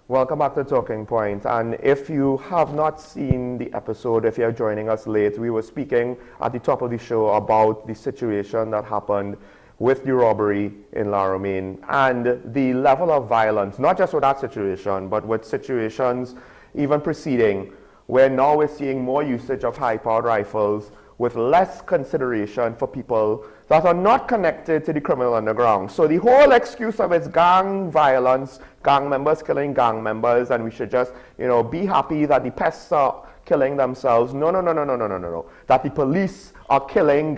Welcome back to Talking Point. And if you have not seen the episode, if you're joining us late, we were speaking at the top of the show about the situation that happened with the robbery in La Romaine and the level of violence, not just with that situation, but with situations even preceding, where now we're seeing more usage of high-powered rifles with less consideration for people that are not connected to the criminal underground. So the whole excuse of it's gang violence, gang members killing gang members, and we should just, be happy that the pests are killing themselves. No. That the police are killing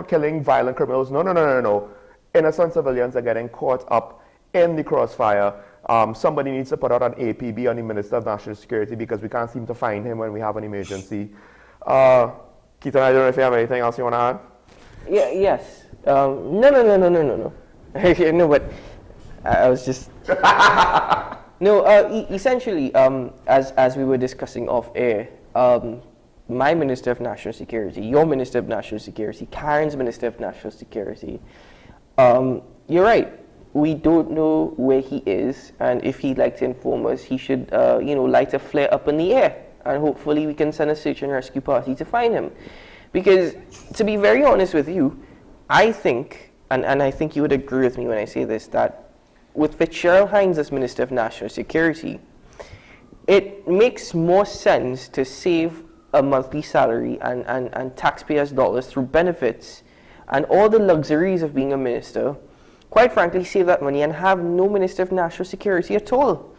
killing violent criminals. No. Innocent civilians are getting caught up in the crossfire. Somebody needs to put out an APB on the Minister of National Security because we can't seem to find him when we have an emergency. Keaton, I don't know if you have anything else you want to add? Yes. No. No, but I was just... essentially, as we were discussing off air, my Minister of National Security, your Minister of National Security, Karen's Minister of National Security, you're right. We don't know where he is, and if he'd like to inform us, he should, light a flare up in the air, and hopefully we can send a search and rescue party to find him. Because, to be very honest with you, I think, and I think you would agree with me when I say this, that with Fitzgerald Hines as Minister of National Security, it makes more sense to save a monthly salary and taxpayers' dollars through benefits and all the luxuries of being a minister, quite frankly, save that money and have no Minister of National Security at all.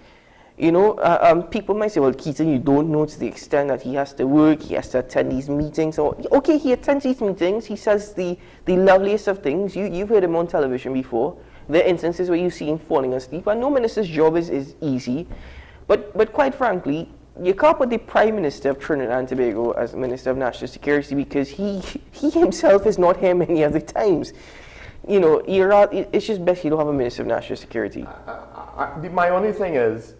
People might say, well, Keaton, you don't know to the extent that he has to work, he has to attend these meetings. Okay, he attends these meetings, he says the loveliest of things. You've heard him on television before. There are instances where you see him falling asleep, and no minister's job is easy. But quite frankly, you can't put the Prime Minister of Trinidad and Tobago as Minister of National Security because he himself is not here many other times. You know, it's just best you don't have a Minister of National Security. My only thing is,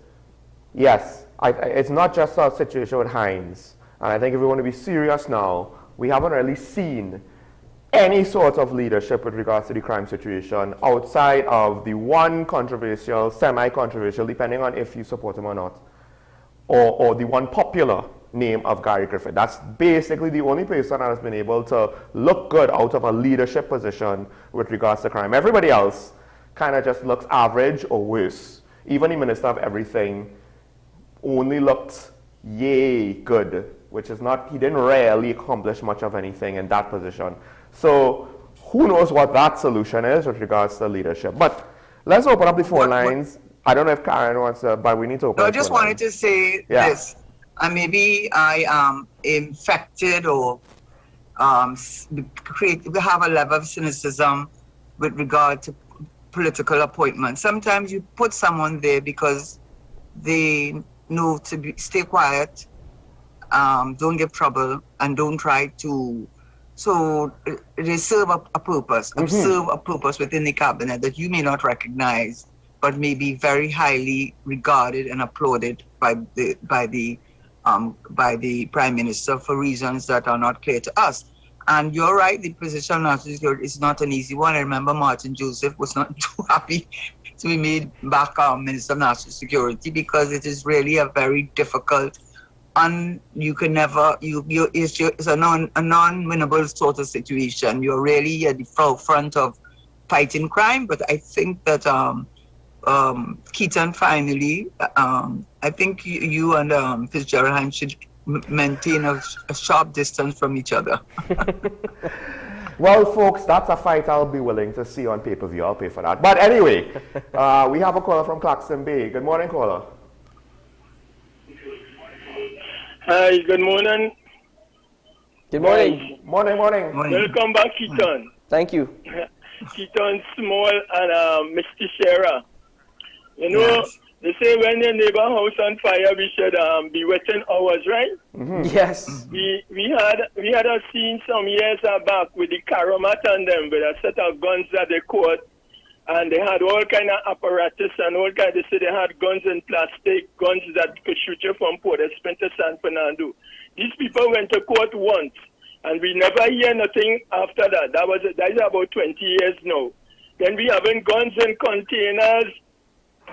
yes, it's not just a situation with Hines. And I think if we want to be serious now, we haven't really seen any sort of leadership with regards to the crime situation outside of the one controversial, semi-controversial, depending on if you support him or not, or the one popular name of Gary Griffith. That's basically the only person that has been able to look good out of a leadership position with regards to crime. Everybody else kind of just looks average or worse. Even the Minister of Everything only looked yay good, which is not, he didn't really accomplish much of anything in that position. So who knows what that solution is with regards to leadership. But let's open up the phone lines. I don't know if Karen wants to, but we need to open I the just phone wanted lines. to say this. Maybe I am infected or we have a level of cynicism with regard to political appointments. Sometimes you put someone there because they know to stay quiet, don't give trouble, and don't try to. So they serve a purpose, serve a purpose within the cabinet that you may not recognize, but may be very highly regarded and applauded by the Prime Minister for reasons that are not clear to us. And you're right, the position of national security is not an easy one. I remember Martin Joseph was not too happy to be made back Minister of National Security because it is really a very difficult, and you can never, it's a non-winnable sort of situation. You're really at the forefront of fighting crime, but I think that Keaton finally, I think you and Fitzgerald should maintain a sharp distance from each other. Well, folks, that's a fight I'll be willing to see on pay-per-view. I'll pay for that. But anyway, we have a caller from Claxton Bay. Good morning, caller. Hi, good morning. Good morning. Morning. Welcome back, Keaton. Thank you. Keaton Small and Mr. Shera. You know, they say when your neighbor house on fire, we should be waiting hours, right? Yes. We had a scene some years back with the Karamat and them with a set of guns at the court, and they had all kind of apparatus and all kind. They said they had guns in plastic, guns that could shoot you from Port of Spain to San Fernando. These people went to court once, and we never hear nothing after that. That is about 20 years now. Then we having guns in containers,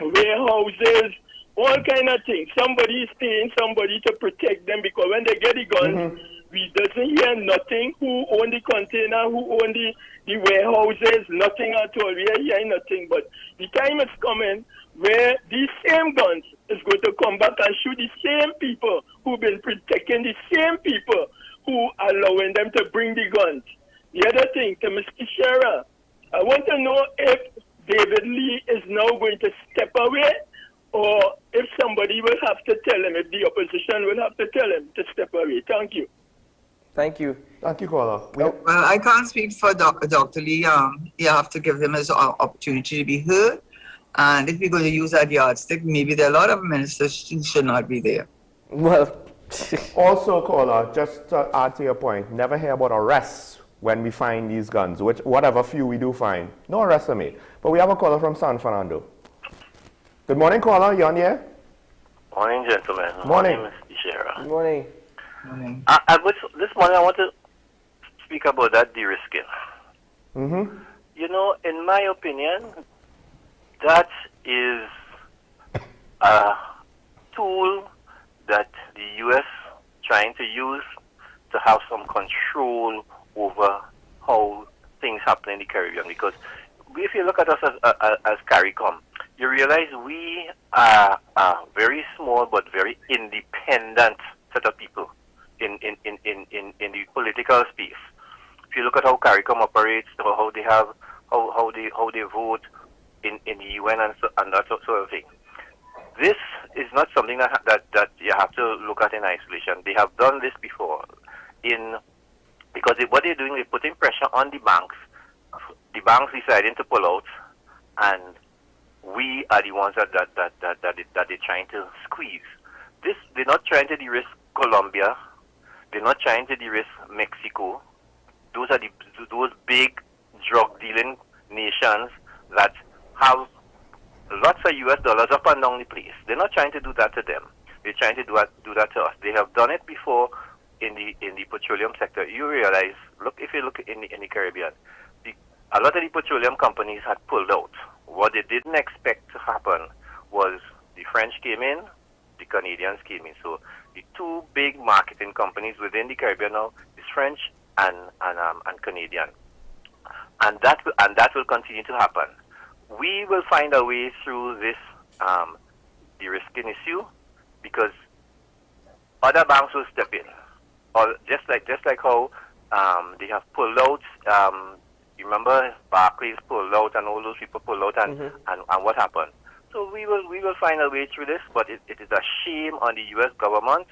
warehouses, all kind of things. Somebody is paying somebody to protect them because when they get the guns, we doesn't hear nothing. Who own the container? Who own the warehouses? Nothing at all. We are hearing nothing. But the time is coming where these same guns is going to come back and shoot the same people who've been protecting the same people who are allowing them to bring the guns. The other thing, to Mr. Shera, I want to know if David Lee is now going to step away, or if somebody will have to tell him, if the opposition will have to tell him to step away. Thank you. Thank you. Thank you, caller. Well, I can't speak for Dr. Lee. You have to give him his opportunity to be heard. And if we're going to use that yardstick, maybe there are a lot of ministers who should not be there. Well, also, caller, just to add to your point, never hear about arrests when we find these guns, whatever few we do find. No arrests are made. But we have a caller from San Fernando. Good morning, caller. You on here? Morning, gentlemen. Morning. Mr. Shera. Good morning. This morning I want to speak about that de-risking. You know, in my opinion, that is a tool that the U.S. trying to use to have some control over how things happen in the Caribbean. Because if you look at us as CARICOM, you realize we are a very small but very independent set of people in the political space. If you look at how CARICOM operates, how they have, how they vote in the UN and that sort of thing. This is not something that you have to look at in isolation. They have done this before, because what they're doing is putting pressure on the banks. The banks deciding to pull out, and we are the ones that they're trying to squeeze. they're not trying to de-risk Colombia. They're not trying to de-risk Mexico. Those are those big drug-dealing nations that have lots of US dollars up and down the place. They're not trying to do that to them. They're trying to do that to us. They have done it before in the petroleum sector. You realize, if you look in the Caribbean, a lot of the petroleum companies had pulled out. What they didn't expect to happen was the French came in, the Canadians came in. So the two big marketing companies within the Caribbean now is French and Canadian, and that will continue to happen. We will find a way through this de-risking issue because other banks will step in, or just like how they have pulled out. You remember Barclays pulled out, and all those people pulled out, and what happened? So we will find a way through this, but it is a shame on the U.S. government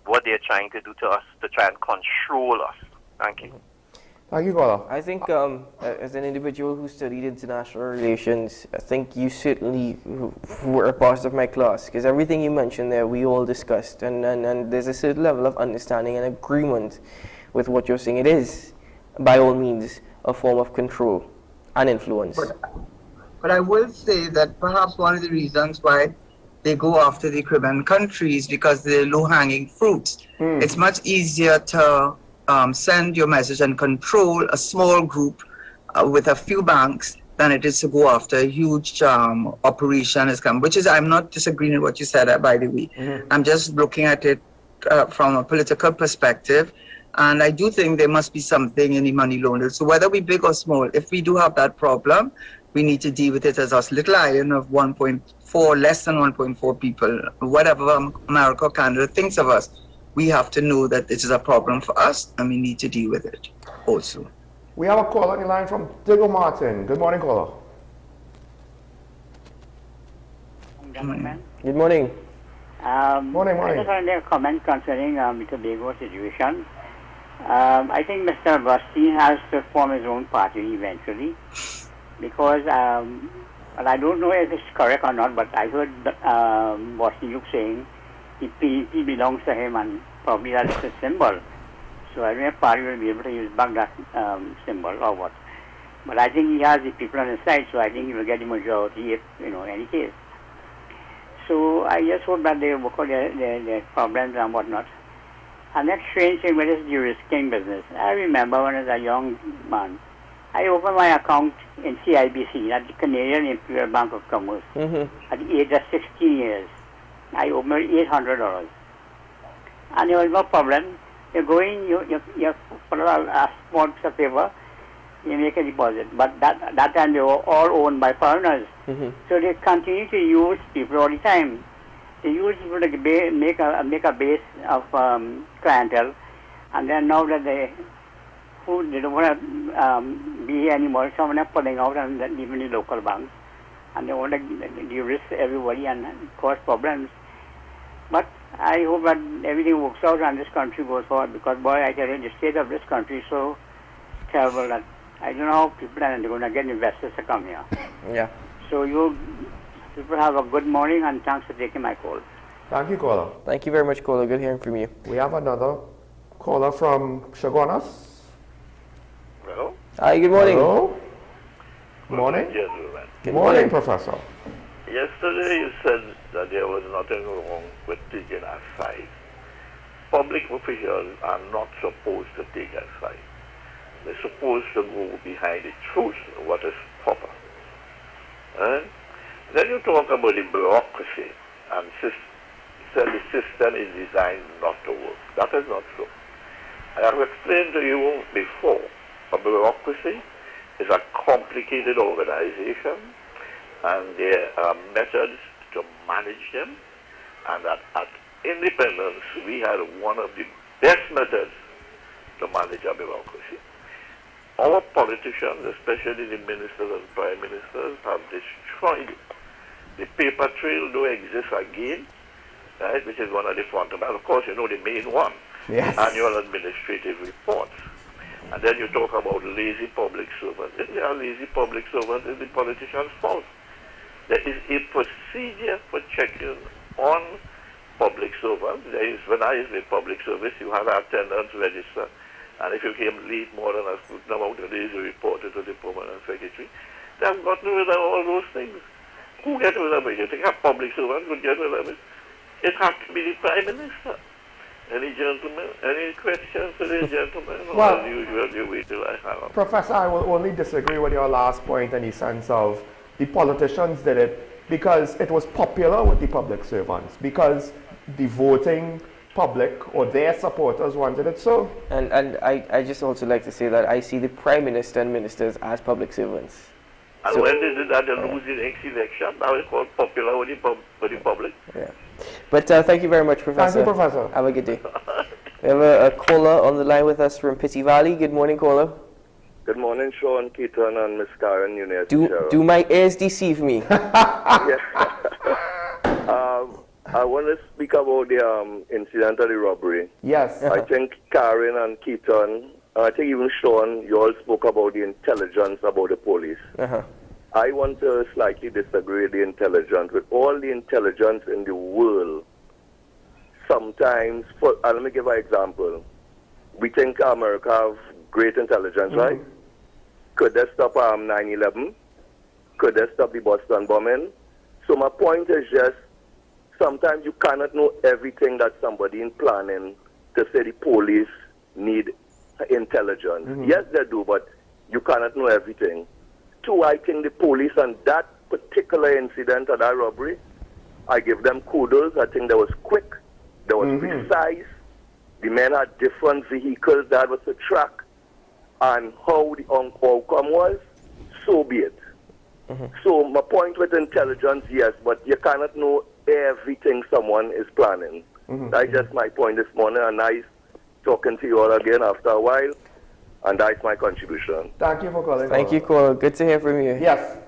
what they're trying to do to us to try and control us. Thank you. Thank you, Kola. I think as an individual who studied international relations, I think you certainly were a part of my class, because everything you mentioned there we all discussed, and there's a certain level of understanding and agreement with what you're saying. It is, by all means, a form of control and influence. But I will say that perhaps one of the reasons why they go after the Caribbean countries because they're low-hanging fruits. It's much easier to send your message and control a small group with a few banks than it is to go after a huge operation, which is, I'm not disagreeing with what you said, by the way. I'm just looking at it from a political perspective. And I do think there must be something in the money laundering. So whether we big or small, if we do have that problem, we need to deal with it as us little island of 1.4, less than 1.4 people, whatever America or Canada thinks of us. We have to know that this is a problem for us, and we need to deal with it also. We have a call on the line from Diego Martin. Good morning, caller. Gentlemen. Good morning. Morning. I just wanted to comment concerning the Tobago situation. I think Mr. Augustine has to form his own party eventually, because, well, I don't know if it's correct or not, but I heard Boston saying the PEP belongs to him and probably that's a symbol. So I don't know if party will be able to use back that symbol or what. But I think he has the people on his side, so I think he will get the majority if, in any case. So I just hope that they work out their problems and whatnot. And that strange thing with this de-risking business. I remember when I was a young man, I opened my account in CIBC, at the Canadian Imperial Bank of Commerce, at the age of 16 years. I opened $800. And there was no problem. You go in, you put a small piece of paper, you make a deposit. But that time they were all owned by foreigners. So they continue to use people all the time. They use people to make a base of clientele. And then now that they don't want to be here anymore, some are pulling out and even the local banks. And they want to de-risk everybody and cause problems. But I hope that everything works out and this country goes forward, because, boy, I tell you, the state of this country is so terrible that I don't know how people are going to get investors to come here. Yeah. So you people have a good morning, and thanks for taking my call. Thank you, caller. Thank you very much, caller. Good hearing from you. We have another caller from Chaguanas. Hello? Hi, good morning. Hello. Good morning. Gentlemen. Good morning, Professor. Yesterday you said that there was nothing wrong with taking a side. Public officials are not supposed to take a side. They're supposed to go behind the truth of what is proper. And then you talk about the bureaucracy and said the system is designed not to work. That is not so. I have explained to you before, a bureaucracy is a complicated organization, and there are methods to manage them, and that at Independence we had one of the best methods to manage a bureaucracy. Our politicians, especially the ministers and prime ministers, have destroyed it. The paper trail don't exist again, right, which is one of the fundamentals. Of course, you know the main one, annual administrative reports. And then you talk about lazy public servants. If they are lazy public servants, it's the politicians' fault. There is a procedure for checking on public servants. When I was in public service, you had an attendance register. And if you came late more than a certain amount of days, you reported to the permanent secretary. They have gotten rid of all those things. Who gets rid of it? You think a public servant could get rid of it? It has to be the Prime Minister. Any gentleman? Any questions to the gentleman? Well, as usual, you wait till I hang up. Professor, I will only disagree with your last point in the sense of the politicians did it because it was popular with the public servants, because the voting public or their supporters wanted it so. And I just also like to say that I see the Prime Minister and ministers as public servants. And So, when they did that, they lose the next election. That was called popular with the public. yeah. But thank you very much, Professor. Thank you, Professor. Have a good day. We have a caller on the line with us from Pitty Valley. Good morning, caller. Good morning, Sean, Keaton, and Miss Karen Nunez. Do my ears deceive me? I want to speak about the incident of the robbery. Yes. I think Karen and Keaton, I think even Sean, you all spoke about the intelligence about the police. I want to slightly disagree with the intelligence. With all the intelligence in the world, sometimes, let me give an example. We think America have great intelligence, right? Could they stop 9/11? Could they stop the Boston bombing? So my point is just, sometimes you cannot know everything that somebody in planning to say the police need intelligence. Yes, they do, but you cannot know everything. Two, I think the police on that particular incident of that robbery, I give them kudos. I think that was quick, that was precise. The men had different vehicles that was to track, and how the outcome was, so be it. So my point with intelligence, yes, but you cannot know everything someone is planning. That's just my point this morning, and nice talking to you all again after a while, and that's my contribution. Thank you for calling. Thank you, caller. Good to hear from you. Yes,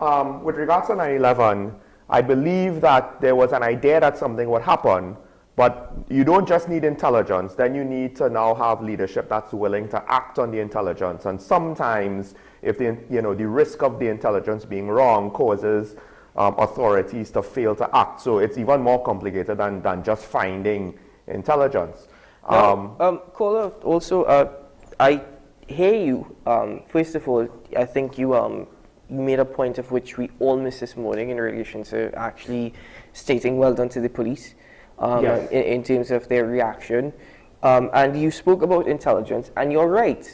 with regards to 9/11, I believe that there was an idea that something would happen, but you don't just need intelligence, then you need to now have leadership that's willing to act on the intelligence. And sometimes, if the risk of the intelligence being wrong causes authorities to fail to act. So it's even more complicated than just finding intelligence. Caller, also, I hear you. First of all, I think you made a point of which we all missed this morning in relation to actually stating well done to the police in terms of their reaction. And you spoke about intelligence, and you're right.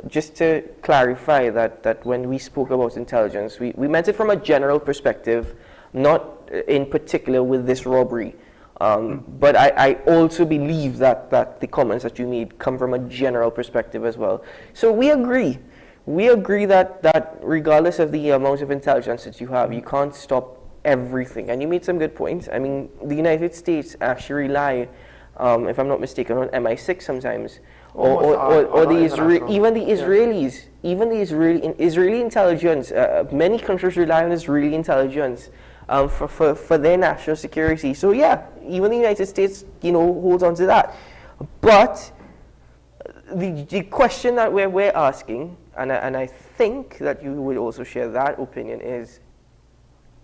Just to clarify that when we spoke about intelligence, we meant it from a general perspective, not in particular with this robbery. But I also believe that the comments that you made come from a general perspective as well. So we agree. We agree that regardless of the amount of intelligence that you have, you can't stop everything. And you made some good points. I mean, the United States actually rely, if I'm not mistaken, on MI6 sometimes, or the Israelis, even the Israeli intelligence. Many countries rely on Israeli intelligence for their national security. So yeah, even the United States, holds on to that. But the question that we're asking, and I think that you would also share that opinion,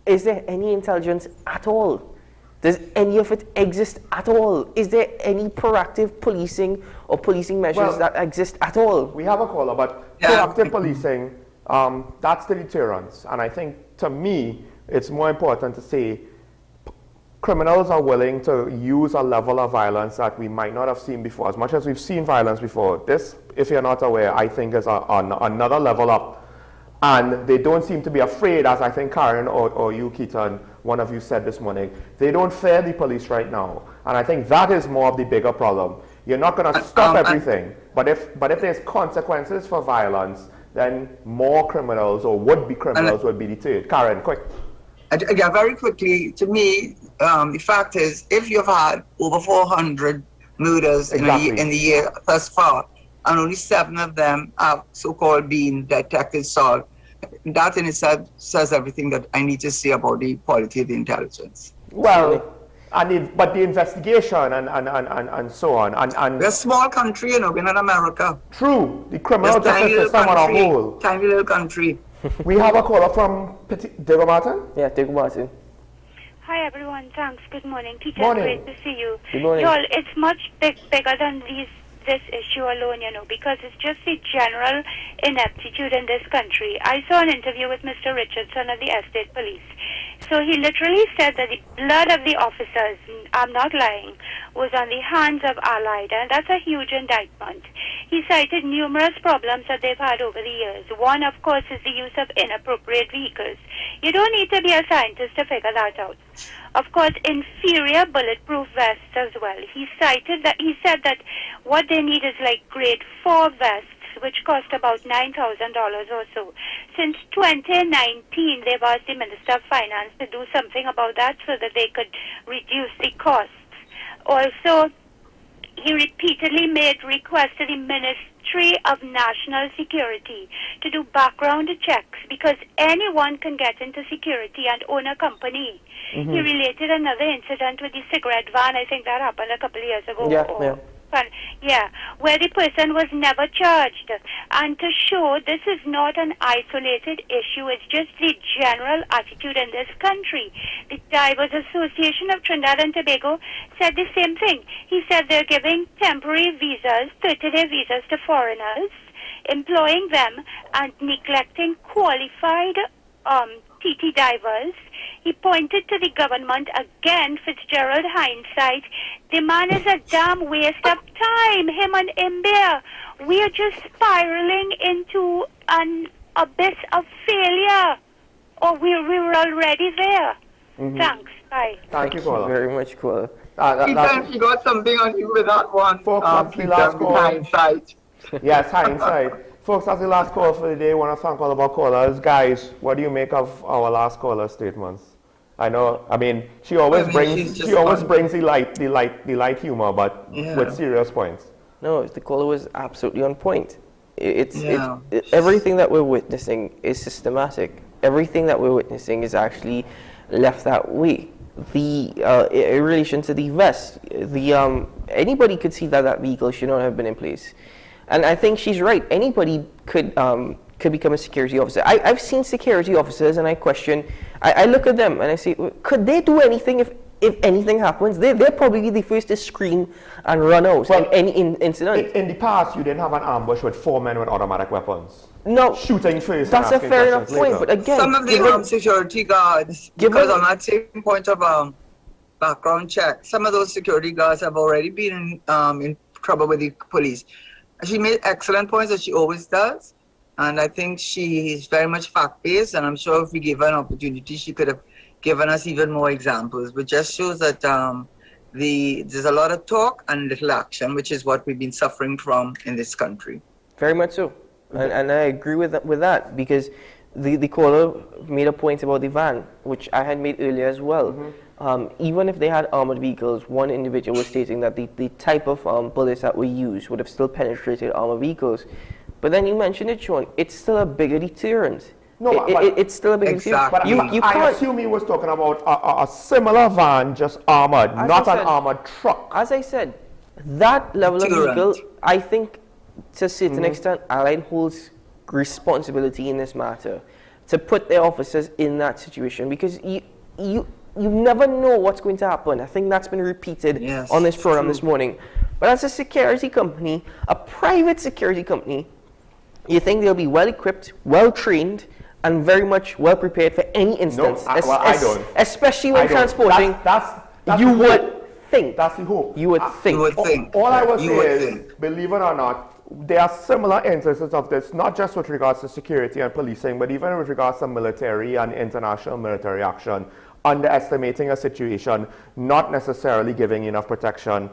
is there any intelligence at all? Does any of it exist at all? Is there any proactive policing or policing measures that exist at all? We have a caller, but proactive policing, that's the deterrence. And I think, to me, it's more important to say criminals are willing to use a level of violence that we might not have seen before. As much as we've seen violence before, this, if you're not aware, I think is another level up. And they don't seem to be afraid, as I think Karen or you, Keaton, one of you said this morning. They don't fear the police right now. And I think that is more of the bigger problem. You're not going to stop everything. But if there's consequences for violence, then more criminals or would-be criminals would be deterred. Karen, quick. Yeah, very quickly, to me, the fact is, if you've had over 400 murders in the year thus far, and only 7 of them have so-called been detected solved, that in itself says everything that I need to say about the quality of the intelligence. Well, but the investigation and so on. And we're a small country, we're not America. True. The criminal justice system on a whole. Tiny little country. We have a caller from Diego Martin? Yeah, Diego Martin. Hi everyone, thanks. Good morning. Teacher, Morning. great to see you. Good morning. Y'all, it's much bigger than this issue alone, you know, because it's just the general ineptitude in this country. I saw an interview with Mr. Richardson of the Estate Police. So he literally said that the blood of the officers, I'm not lying, was on the hands of Allied, and that's a huge indictment. He cited numerous problems that they've had over the years. One, of course, is the use of inappropriate vehicles. You don't need to be a scientist to figure that out. Of course, inferior bulletproof vests as well. He said that what they need is like grade 4 vests, which cost about $9,000 or so. Since 2019, they've asked the Minister of Finance to do something about that so that they could reduce the costs. Also, he repeatedly made requests to the Ministry of National Security to do background checks because anyone can get into security and own a company. Mm-hmm. He related another incident with the cigarette van. I think that happened a couple of years ago. Where the person was never charged. And to show this is not an isolated issue, it's just the general attitude in this country. The Divers Association of Trinidad and Tobago said the same thing. He said they're giving temporary visas, 30-day visas to foreigners, employing them and neglecting qualified TT divers. He pointed to the government again, Fitzgerald hindsight. The man is a damn waste of time, him and Amplia. We are just spiraling into an abyss of failure. Or we were already there. Mm-hmm. Thanks. Bye. Thank you, Paula. Very much, Paula. He got something on you with that one. Folks, that's the last call. Hindsight. Yes, hindsight. Folks, that's the last call for the day. I want to thank all of our callers. Guys, what do you make of our last caller's statements? I know, I mean, she always brings the light humor, but with serious points. No, the caller was absolutely on point. Everything that we're witnessing is systematic. Everything that we're witnessing is actually left that way. In relation to the vest, anybody could see that vehicle should not have been in place. And I think she's right. Anybody could become a security officer. I've seen security officers, and I question. I look at them and I say, could they do anything if anything happens? They're probably the first to scream and run out in any incident. In the past, you didn't have an ambush with 4 men with automatic weapons. No, shooting first. That's a fair enough point. But again, some of the security guards, because on that same point of background check, some of those security guards have already been in trouble with the police. She made excellent points, as she always does. And I think she is very much fact-based, and I'm sure if we gave her an opportunity, she could have given us even more examples. But just shows that there's a lot of talk and little action, which is what we've been suffering from in this country. Very much so. And I agree with that because the caller made a point about the van, which I had made earlier as well. Mm-hmm. Even if they had armored vehicles, one individual was stating that the type of bullets that were used would have still penetrated armored vehicles. But then you mentioned it, Sean, it's still a bigger deterrent. No, it's still a bigger deterrent. But I assume he was talking about a similar van, just armored, not an armored truck. As I said, that level of vehicle, I think, to a certain extent, Allied holds responsibility in this matter to put their officers in that situation, because you never know what's going to happen. I think that's been repeated on this program this morning. But as a security company, a private security company, you think they'll be well equipped, well trained, and very much well prepared for any instance. No, I don't. Especially when transporting. That's you would think. That's the hope. You would think. All I will say is, believe it or not, there are similar instances of this, not just with regards to security and policing, but even with regards to military and international military action, underestimating a situation, not necessarily giving enough protection.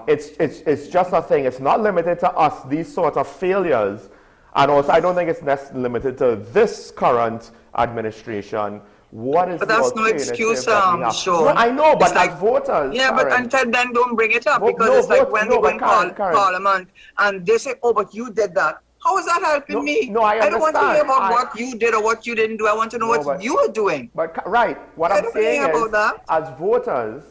It's just a thing. It's not limited to us, these sorts of failures. And also, I don't think it's limited to this current administration. What is but that's no excuse, Sean. No, I know, but it's like voters. Yeah, but until then, don't bring it up because it's like when they go in Parliament and they say, "Oh, but you did that." How is that helping me? No, I understand. don't want to hear about what you did or what you didn't do. I want to know what you are doing. But what I'm saying is, as voters,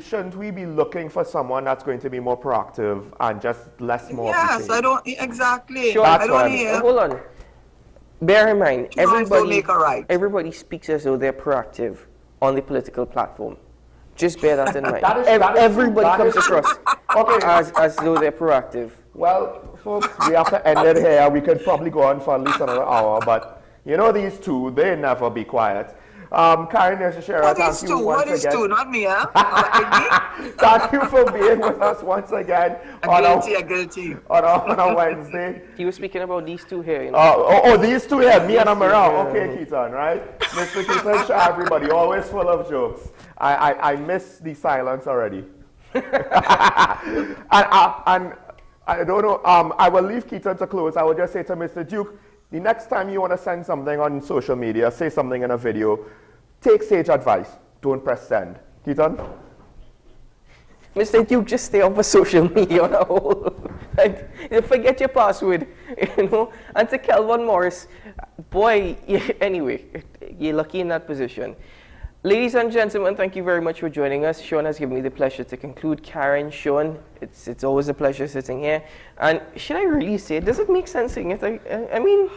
shouldn't we be looking for someone that's going to be more proactive and just less more? Yes, I don't exactly. Sure, I don't hear. Hold on. Bear in mind, everybody speaks as though they're proactive. on the political platform. Just bear that in mind. That is Everybody comes true. across as though they're proactive. Well, folks, we have to end it here. We could probably go on for at least another hour, but you know these two, they never be quiet. Karen Shashera, thank you once again. What is two? Not me, huh? Thank you for being with us once again on a Wednesday. He was speaking about these two here. You know? These two here, me and Amirao. Okay, Keaton, right? Mr. Keaton Shah, everybody, always full of jokes. I miss the silence already. and I don't know, I will leave Keaton to close. I will just say to Mr. Duke, the next time you want to send something on social media, say something in a video, take sage advice. Don't press send. Keaton? Mr. Duke, just stay off of social media on a whole. Forget your password, you know. And to Kelvin Morris, boy, anyway, you're lucky in that position. Ladies and gentlemen, thank you very much for joining us. Sean has given me the pleasure to conclude. Karen, Sean, it's always a pleasure sitting here. And should I really say it? Does it make sense saying it? I mean,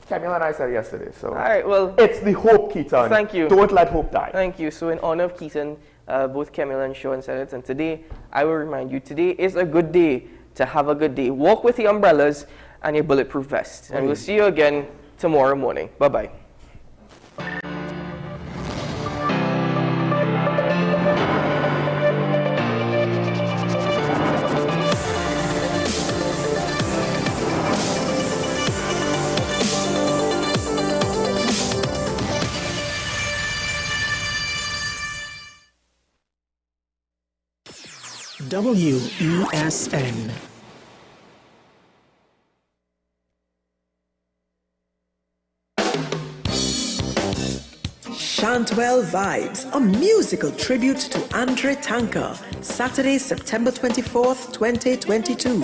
Camille and I said yesterday, so. All right, well. It's the hope, Keaton. Thank you. Don't let hope die. Thank you. So in honor of Keaton, both Camille and Sean said it. And today, I will remind you, today is a good day to have a good day. Walk with your umbrellas and your bulletproof vest. And we'll see you again tomorrow morning. Bye-bye. WESN. Shantwell Vibes, a musical tribute to Andre Tanker, Saturday, September 24th, 2022.